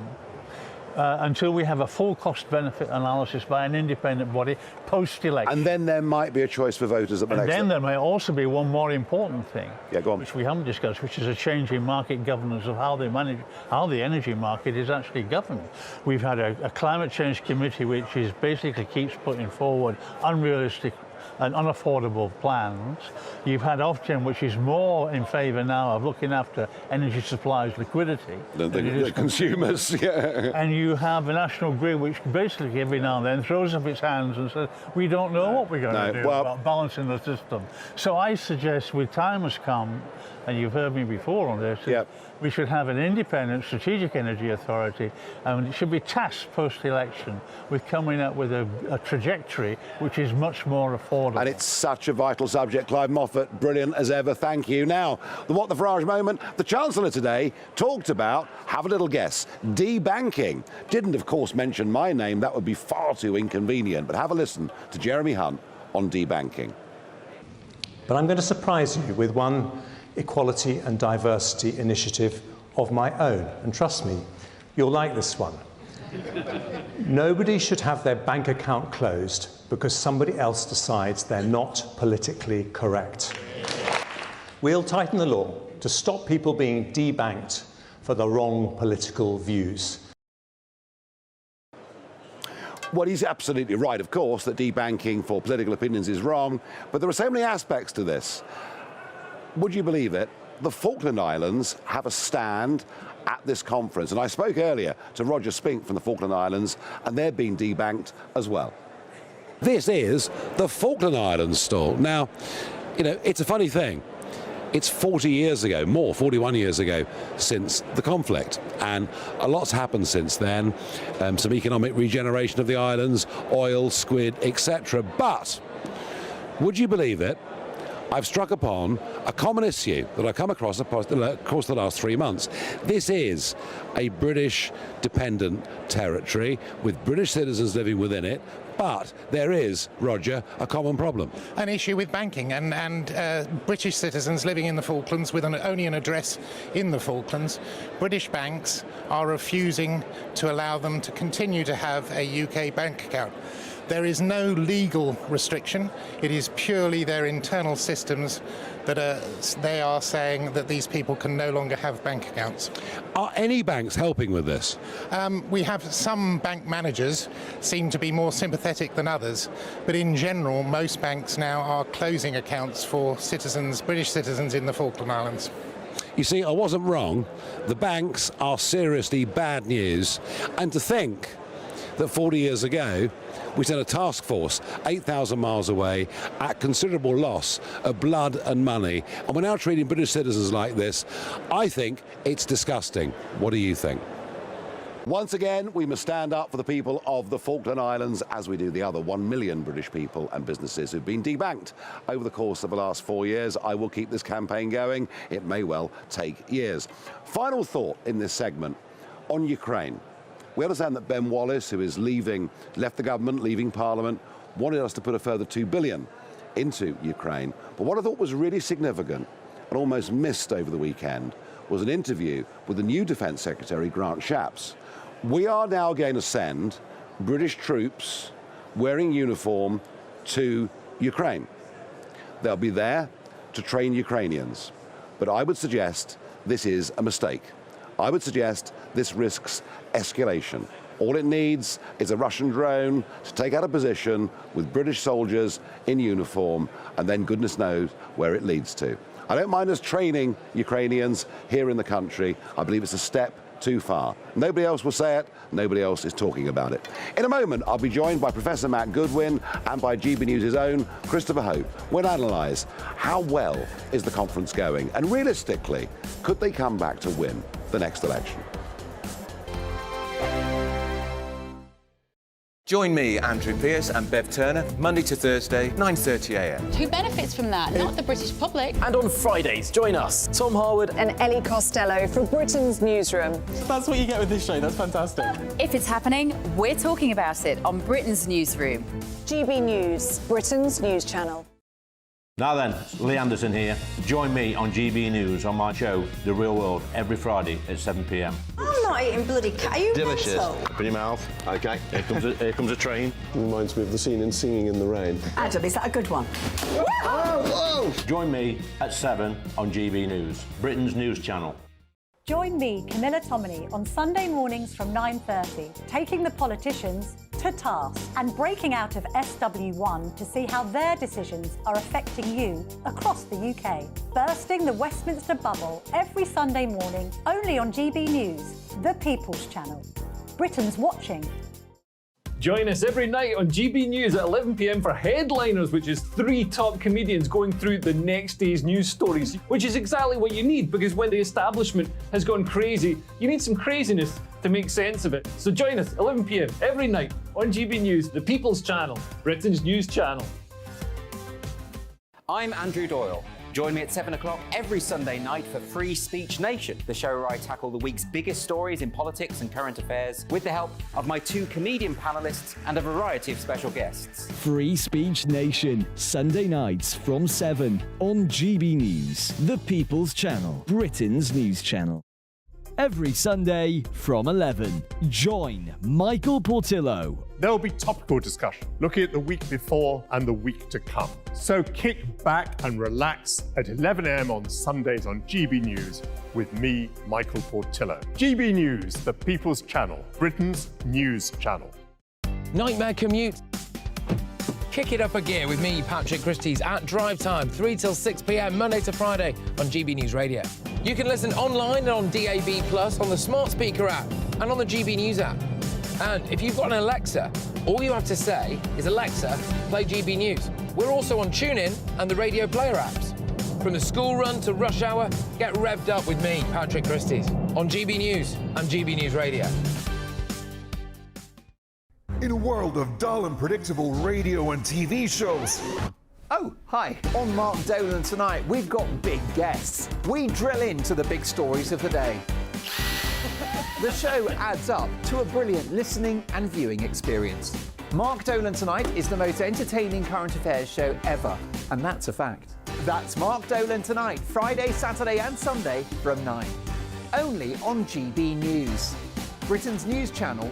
until we have a full cost-benefit analysis by an independent body post-election. And then there might be a choice for voters at the next election. And then there may also be one more important thing, go on, which we haven't discussed, which is a change in market governance of how the energy market is actually governed. We've had a climate change committee which is basically keeps putting forward unrealistic and unaffordable plans. You've had Ofgem, which is more in favour now of looking after energy supplies liquidity than the consumers. Yeah. And you have a national grid which basically every now and then throws up its hands and says, we don't know what we're going to do about balancing the system. So I suggest with time has come, and you've heard me before on this, we should have an independent strategic energy authority, and it should be tasked post-election with coming up with a trajectory which is much more affordable. And it's such a vital subject. Clive Moffat, brilliant as ever, thank you. Now, the What the Farage moment, the Chancellor today talked about, have a little guess, debanking. Didn't, of course, mention my name, that would be far too inconvenient, but have a listen to Jeremy Hunt on debanking. But I'm going to surprise you with one equality and diversity initiative of my own, and trust me, you'll like this one. Nobody should have their bank account closed because somebody else decides they're not politically correct. We'll tighten the law to stop people being debanked for the wrong political views. Well, he's absolutely right, of course, that debanking for political opinions is wrong, but there are so many aspects to this. Would you believe it? The Falkland Islands have a stand at this conference. And I spoke earlier to Roger Spink from the Falkland Islands, and they're being debanked as well. This is the Falkland Islands stall. Now, you know, it's a funny thing. It's 40 years ago, 41 years ago, since the conflict. And a lot's happened since then. Some economic regeneration of the islands, oil, squid, etc. But, would you believe it? I've struck upon a common issue that I've come across the course of the last 3 months. This is a British dependent territory with British citizens living within it, but there is, Roger, a common problem. An issue with banking and British citizens living in the Falklands with only an address in the Falklands. British banks are refusing to allow them to continue to have a UK bank account. There is no legal restriction. It is purely their internal systems that they are saying that these people can no longer have bank accounts. Are any banks helping with this? We have some bank managers seem to be more sympathetic than others, but in general, most banks now are closing accounts for citizens, British citizens in the Falkland Islands. You see, I wasn't wrong. The banks are seriously bad news. And to think that 40 years ago, we sent a task force 8,000 miles away at considerable loss of blood and money, and we're now treating British citizens like this. I think it's disgusting. What do you think? Once again, we must stand up for the people of the Falkland Islands, as we do the other 1 million British people and businesses who've been debanked over the course of the last 4 years. I will keep this campaign going. It may well take years. Final thought in this segment on Ukraine. We understand that Ben Wallace, who is left the government, leaving Parliament, wanted us to put a further $2 billion into Ukraine. But what I thought was really significant and almost missed over the weekend was an interview with the new Defence Secretary, Grant Shapps. We are now going to send British troops wearing uniform to Ukraine. They'll be there to train Ukrainians. But I would suggest this is a mistake. I would suggest this risks escalation. All it needs is a Russian drone to take out a position with British soldiers in uniform, and then goodness knows where it leads to. I don't mind us training Ukrainians here in the country. I believe it's a step too far. Nobody else will say it, nobody else is talking about it. In a moment, I'll be joined by Professor Matt Goodwin and by GB News' own Christopher Hope. We'll analyse how well is the conference going, and realistically, could they come back to win the next election? Join me, Andrew Pearce and Bev Turner, Monday to Thursday, 9:30 a.m. Who benefits from that? Not the British public. And on Fridays, join us, Tom Harwood and Ellie Costello from Britain's Newsroom. That's what you get with this show. That's fantastic. If it's happening, we're talking about it on Britain's Newsroom. GB News, Britain's news channel. Now then, Lee Anderson here. Join me on GB News on my show, The Real World, every Friday at 7 p.m. I'm not eating bloody cat. Are you Delicious. mental? Open your mouth. OK. Here comes a train. Reminds me of the scene in Singing in the Rain. Adam, is that a good one? Whoa! Join me at 7 on GB News, Britain's news channel. Join me, Camilla Tominey, on Sunday mornings from 9:30, taking the politicians to task and breaking out of SW1 to see how their decisions are affecting you across the UK. Bursting the Westminster bubble every Sunday morning, only on GB News, the People's Channel. Britain's watching. Join us every night on GB News at 11 p.m. for Headliners, which is 3 top comedians going through the next day's news stories, which is exactly what you need, because when the establishment has gone crazy, you need some craziness to make sense of it. So join us 11 p.m. every night on GB News, the People's Channel, Britain's news channel. I'm Andrew Doyle. Join me at 7 o'clock every Sunday night for Free Speech Nation, the show where I tackle the week's biggest stories in politics and current affairs with the help of my 2 comedian panellists and a variety of special guests. Free Speech Nation, Sunday nights from 7 on GB News, the People's Channel, Britain's news channel. Every Sunday from 11, join Michael Portillo. There will be topical discussion, looking at the week before and the week to come. So kick back and relax at 11 a.m. on Sundays on GB News with me, Michael Portillo. GB News, the People's Channel, Britain's news channel. Nightmare commute. Kick it up a gear with me, Patrick Christie's, at drive time, 3 till 6 p.m, Monday to Friday on GB News Radio. You can listen online and on DAB+, on the smart speaker app, and on the GB News app. And if you've got an Alexa, all you have to say is, Alexa, play GB News. We're also on TuneIn and the Radio Player apps. From the school run to rush hour, get revved up with me, Patrick Christie's, on GB News and GB News Radio. In a world of dull and predictable radio and TV shows. Oh, hi. On Mark Dolan tonight, we've got big guests. We drill into the big stories of the day. The show adds up to a brilliant listening and viewing experience. Mark Dolan Tonight is the most entertaining current affairs show ever, and that's a fact. That's Mark Dolan Tonight, Friday, Saturday and Sunday from 9. Only on GB News, Britain's news channel.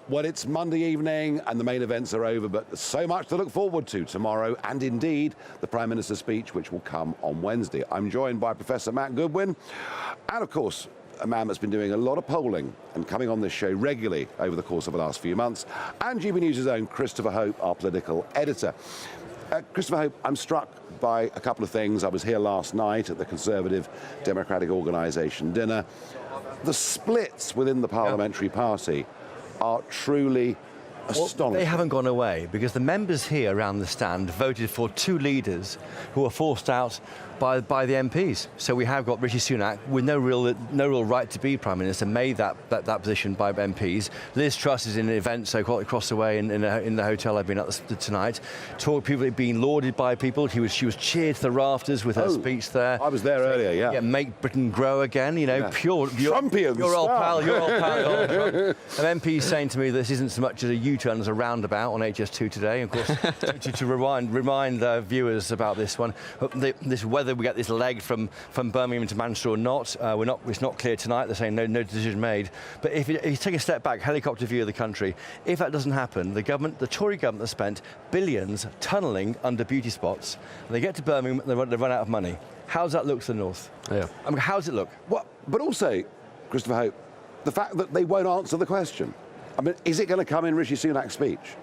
Well, it's Monday evening and the main events are over, but there's so much to look forward to tomorrow, and indeed the Prime Minister's speech, which will come on Wednesday. I'm joined by Professor Matt Goodwin, and of course, a man that's been doing a lot of polling and coming on this show regularly over the course of the last few months, and GB News' own Christopher Hope, our political editor. Christopher Hope, I'm struck by a couple of things. I was here last night at the Conservative Democratic Organisation dinner. The splits within the parliamentary party are truly astonishing. They haven't gone away, because the members here around the stand voted for 2 leaders who were forced out by the MPs. So we have got Rishi Sunak with no real right to be Prime Minister, made that position by MPs. Liz Truss is in an event so quite across the way in the hotel I've been at tonight. People being lauded by people. She was cheered to the rafters with her speech there. I was there earlier, yeah. Yeah, make Britain grow again. You know, Yeah. pure Trumpian your old style. pal, Donald Trump. And MPs saying to me this isn't so much as a U-turn as a roundabout on HS2 today. Of course, to remind viewers about this one, whether we get this leg from Birmingham to Manchester or not, it's not clear tonight. They're saying no decision made. But if you take a step back, helicopter view of the country, if that doesn't happen, the Tory government has spent billions tunnelling under beauty spots. They get to Birmingham, they run out of money. How does that look to the north? Yeah. I mean, how does it look? Well, but also, Christopher Hope, the fact that they won't answer the question. I mean, is it going to come in Rishi Sunak's speech?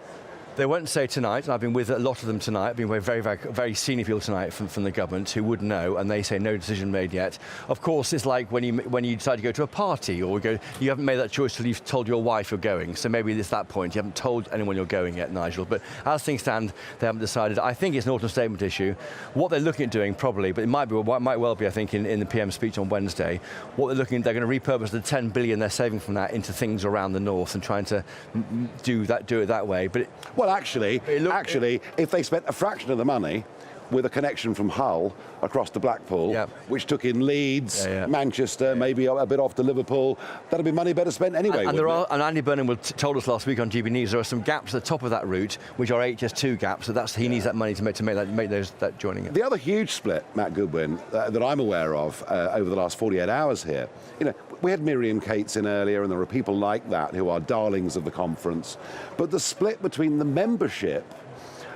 They won't say tonight, and I've been with a lot of them tonight. I've been with very senior people tonight from the government who would know, and they say no decision made yet. Of course, it's like when you decide to go to a party, or you haven't made that choice till you've told your wife you're going. So maybe it's that point. You haven't told anyone you're going yet, Nigel. But as things stand, they haven't decided. I think it's an autumn statement issue. What they're looking at doing, probably, but it might well be, I think, in the PM speech on Wednesday, they're going to repurpose the 10 billion they're saving from that into things around the north and trying to do it that way. But well, actually, if they spent a fraction of the money with a connection from Hull across to Blackpool, which took in Leeds, Manchester, maybe a bit off to Liverpool, that'd be money better spent anyway. And Andy Burnham told us last week on GB News there are some gaps at the top of that route, which are HS2 gaps. So he needs that money to make that joining it. The other huge split, Matt Goodwin, that I'm aware of over the last 48 hours here, we had Miriam Cates in earlier, and there are people like that who are darlings of the conference. But the split between the membership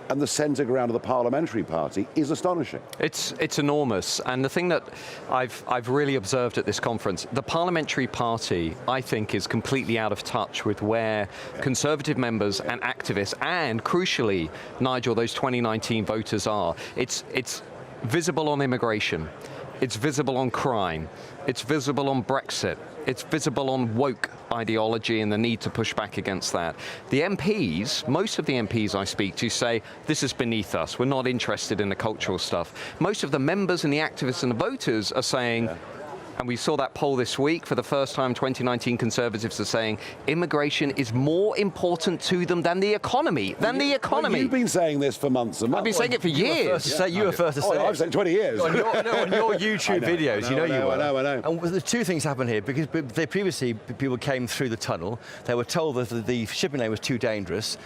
and the centre ground of the parliamentary party is astonishing. It's enormous, and the thing that I've really observed at this conference, the parliamentary party, I think, is completely out of touch with where Conservative members and activists, and crucially, Nigel, those 2019 voters are. It's visible on immigration. It's visible on crime. It's visible on Brexit. It's visible on woke ideology and the need to push back against that. The MPs, most of the MPs I speak to say, this is beneath us. We're not interested in the cultural stuff. Most of the members and the activists and the voters are saying, and we saw that poll this week, for the first time 2019 Conservatives are saying immigration is more important to them than the economy. Well, you've been saying this for months and months. I've been saying it for years. You were first to say it. I've said 20 years. On your YouTube videos, I know. And the two things happen here, because people came through the tunnel. They were told that the shipping lane was too dangerous.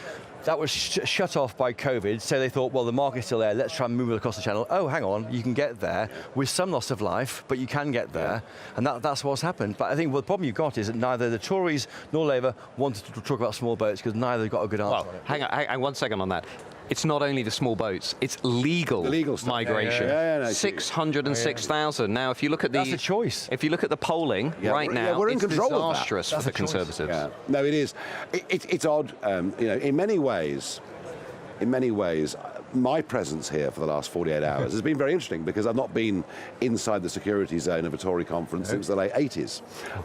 That was shut off by COVID, so they thought, well, the market's still there, let's try and move it across the channel. Oh, hang on, you can get there with some loss of life, but you can get there, and that's what's happened. But I think the problem you've got is that neither the Tories nor Labour wanted to talk about small boats because neither got a good answer. Well, hang on 1 second on that. It's not only the small boats, it's legal migration. 606,000. Now, if you look at that's a choice. If you look at the polling right now, we're in it's control disastrous for the Conservatives. Yeah. No, it is. It's odd. In many ways, my presence here for the last 48 hours has been very interesting because I've not been inside the security zone of a Tory conference since the late 80s.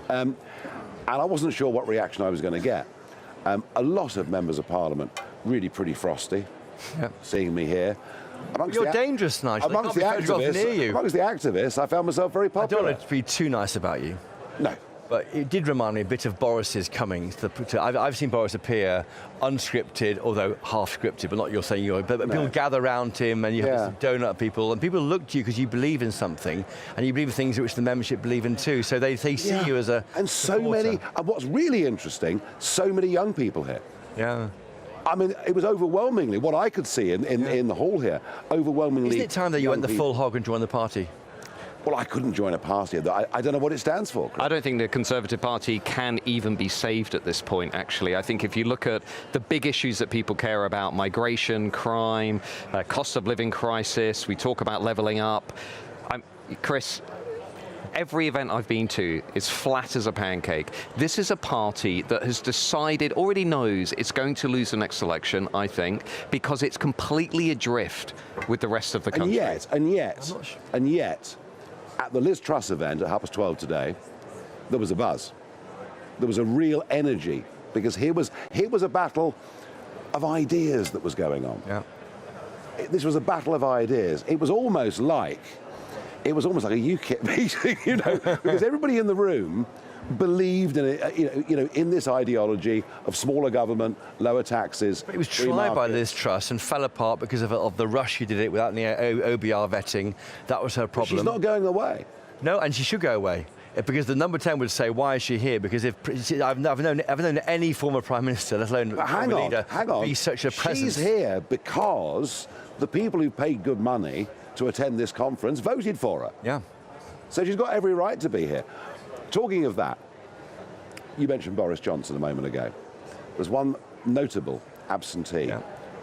And I wasn't sure what reaction I was going to get. A lot of members of Parliament really pretty frosty. Seeing me here. You're dangerous, Nigel. Amongst the activists, I found myself very popular. I don't want to be too nice about you. No. But it did remind me a bit of Boris's coming. I've seen Boris appear unscripted, although half scripted, but not you're saying you're. But people gather around him, and you have this donut people, and people look to you because you believe in something, and you believe in things which the membership believe in too. So they see you as a supporter. And what's really interesting, so many young people here. Yeah. I mean, it was overwhelmingly, what I could see in the hall here, overwhelmingly. Isn't it time that you went the full hog and joined the party? Well, I couldn't join a party. I don't know what it stands for. I don't think the Conservative Party can even be saved at this point, actually. I think if you look at the big issues that people care about, migration, crime, cost of living crisis, we talk about levelling up. Chris, every event I've been to is flat as a pancake. This is a party that has decided, already knows it's going to lose the next election, I think, because it's completely adrift with the rest of the country. And yet, at the Liz Truss event at 12:30 today, there was a buzz. There was a real energy, because here was a battle of ideas that was going on. Yeah. This was a battle of ideas. It was almost like a UKIP meeting, because everybody in the room believed in it, in this ideology of smaller government, lower taxes. But it was tried by Liz Truss and fell apart because of the rush she did it without the OBR vetting. That was her problem. But she's not going away. No, and she should go away. Because the number 10 would say, why is she here? Because I've known any former Prime Minister, let alone leader, be such a presence. She's here because the people who paid good money to attend this conference voted for her. Yeah. So she's got every right to be here. Talking of that, you mentioned Boris Johnson a moment ago. There's one notable absentee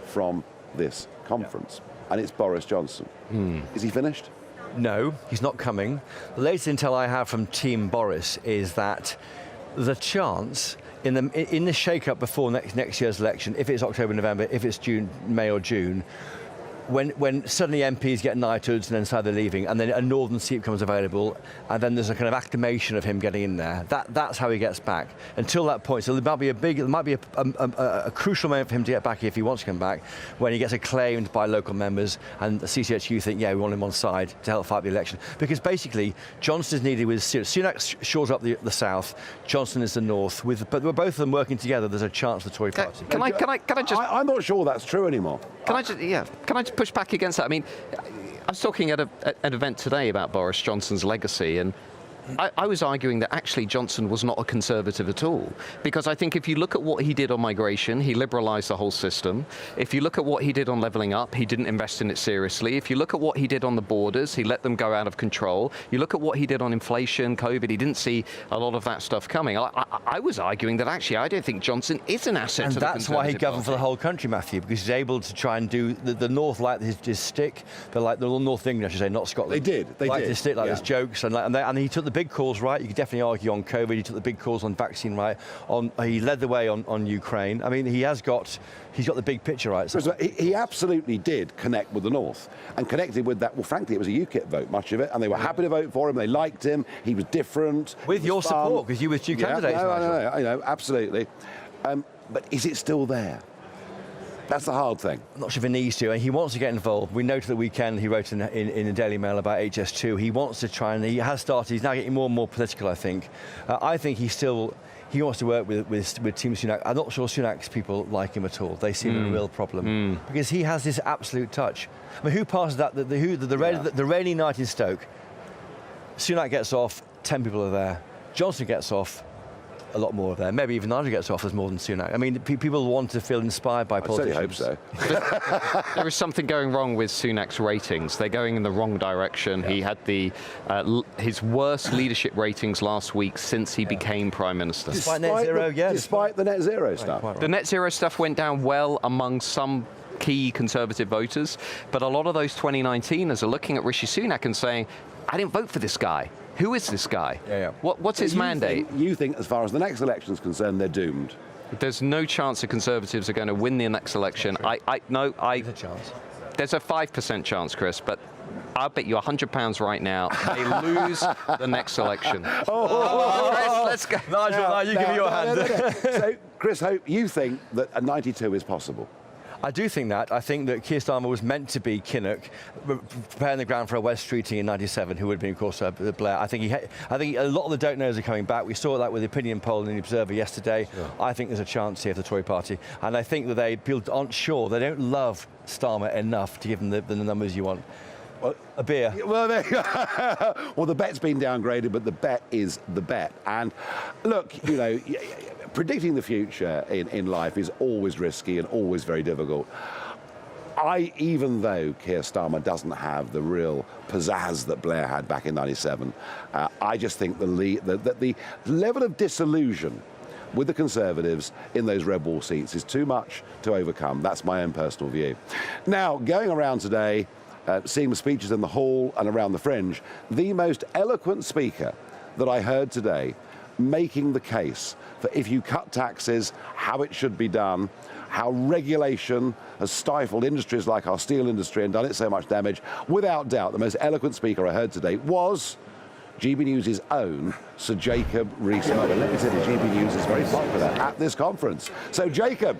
from this conference, and it's Boris Johnson. Is he finished? No, he's not coming. The latest intel I have from Team Boris is that the chance in the shake-up before next year's election, if it's October, November, if it's June, May or June, when suddenly MPs get knighthoods and then decide they're leaving, and then a northern seat becomes available, and then there's a kind of acclamation of him getting in there. That's how he gets back. Until that point, so there might be a crucial moment for him to get back if he wants to come back, when he gets acclaimed by local members, and the CCHU think, yeah, we want him on side to help fight the election. Because basically, Johnson is needed with Sunak shores up the south, Johnson is the north. But both of them working together, there's a chance for the Tory party. Can I just? I'm not sure that's true anymore. Can I just push back against that? I mean, I was talking at an event today about Boris Johnson's legacy, and I was arguing that actually Johnson was not a Conservative at all, because I think if you look at what he did on migration, he liberalised the whole system. If you look at what he did on levelling up, he didn't invest in it seriously. If you look at what he did on the borders, he let them go out of control. You look at what he did on inflation, COVID, he didn't see a lot of that stuff coming. I was arguing that actually I don't think Johnson is an asset to the Conservative And that's why he governed Party. for the whole country, Matthew, because he's able to try and do the North like his stick, but like the North of England, I should say, not Scotland. They did. His stick, like his jokes, and he took the big calls right. You could definitely argue on COVID. He took the big calls on vaccine right. He led the way on Ukraine. I mean, he's got the big picture right. So. He absolutely did connect with the North, and connected with that. Well, frankly, it was a UKIP vote, much of it, and they were happy to vote for him. They liked him. He was different. With your support, because you were two candidates. I know, absolutely. But is it still there? That's the hard thing. I'm not sure if he needs to, and he wants to get involved. We noted the weekend he wrote in the Daily Mail about HS2. He wants to try, and he has started. He's now getting more and more political, I think. I think he wants to work with Team Sunak. I'm not sure Sunak's people like him at all. They seem a real problem because he has this absolute touch. I mean, who passes that? The rainy night in Stoke. Sunak gets off. 10 people are there. Johnson gets off. A lot more of there. Maybe even Nigel gets off as more than Sunak. I mean, people want to feel inspired by politicians. I certainly hope so. There is something going wrong with Sunak's ratings. They're going in the wrong direction. Yeah. He had his worst leadership ratings last week since he became Prime Minister. Despite net zero, Despite the net zero stuff. The net zero stuff went down well among some key Conservative voters, but a lot of those 2019ers are looking at Rishi Sunak and saying, I didn't vote for this guy. Who is this guy? What's his mandate? You think, as far as the next election is concerned, they're doomed? There's no chance the Conservatives are going to win the next election. There's a chance. There's a 5% chance, Chris, but I'll bet you £100 right now they lose the next election. Chris, let's go. Nigel, you give me your hand. So, Chris Hope, you think that a 92 is possible? I do think that. I think that Keir Starmer was meant to be Kinnock, preparing the ground for a West Streeting in '97, who would have been, of course, Blair. I think a lot of the don't-knows are coming back. We saw that with the opinion poll in the Observer yesterday. Sure. I think there's a chance here for the Tory party. And I think that people aren't sure. They don't love Starmer enough to give them the numbers you want. Well, a beer. Well, the bet's been downgraded, but the bet is the bet. And look, predicting the future in life is always risky and always very difficult. Even though Keir Starmer doesn't have the real pizzazz that Blair had back in '97, I just think the level of disillusion with the Conservatives in those red wall seats is too much to overcome. That's my own personal view. Now, going around today, seeing the speeches in the hall and around the fringe, the most eloquent speaker that I heard today making the case for if you cut taxes, how it should be done, how regulation has stifled industries like our steel industry and done it so much damage. Without doubt, the most eloquent speaker I heard today was GB News' own Sir Jacob Rees-Mogg. Let me say that GB News is very popular at this conference. So, Jacob.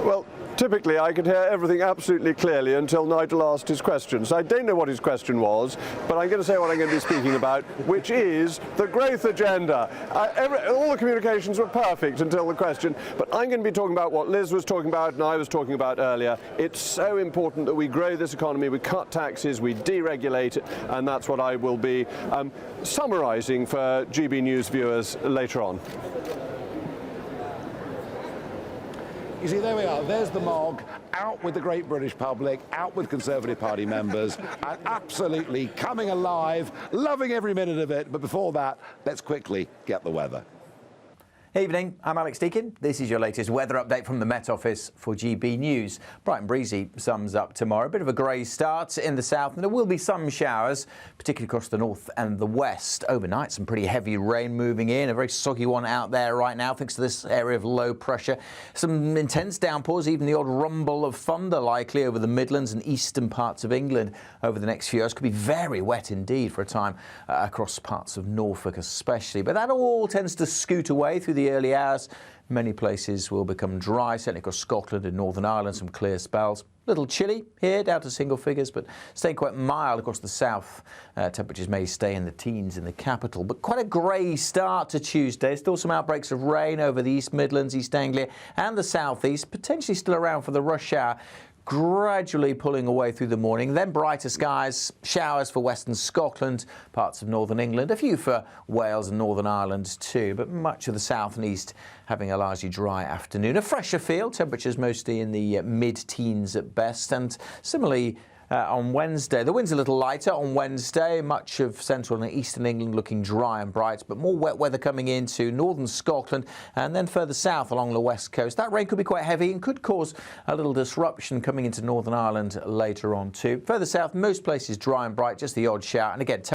Well, typically I could hear everything absolutely clearly until Nigel asked his question. So I don't know what his question was, but I'm going to say what I'm going to be speaking about, which is the growth agenda. All the communications were perfect until the question, but I'm going to be talking about what Liz was talking about and I was talking about earlier. It's so important that we grow this economy, we cut taxes, we deregulate it, and that's what I will be summarising for GB News viewers later on. You see, there we are. There's the Mog, out with the great British public, out with Conservative Party members, and absolutely coming alive, loving every minute of it. But before that, let's quickly get the weather. Evening, I'm Alex Deakin. This is your latest weather update from the Met Office for GB News. Bright and breezy sums up tomorrow. A bit of a grey start in the south, and there will be some showers, particularly across the north and the west. Overnight, some pretty heavy rain moving in. A very soggy one out there right now, thanks to this area of low pressure. Some intense downpours, even the odd rumble of thunder likely over the Midlands and eastern parts of England over the next few hours. Could be very wet indeed for a time across parts of Norfolk especially. But that all tends to scoot away through the early hours. Many places will become dry, certainly across Scotland and Northern Ireland, some clear spells. A little chilly here, down to single figures, but staying quite mild across the south. Temperatures may stay in the teens in the capital, but quite a grey start to Tuesday. Still some outbreaks of rain over the East Midlands, East Anglia and the southeast, potentially still around for the rush hour. Gradually pulling away through the morning, then brighter skies, showers for western Scotland, parts of northern England, a few for Wales and Northern Ireland too, but much of the south and east having a largely dry afternoon. A fresher feel, temperatures mostly in the mid-teens at best, and similarly on Wednesday. The wind's a little lighter on Wednesday, much of central and eastern England looking dry and bright, but more wet weather coming into northern Scotland and then further south along the west coast. That rain could be quite heavy and could cause a little disruption coming into Northern Ireland later on too. Further south, most places dry and bright, just the odd shower, and again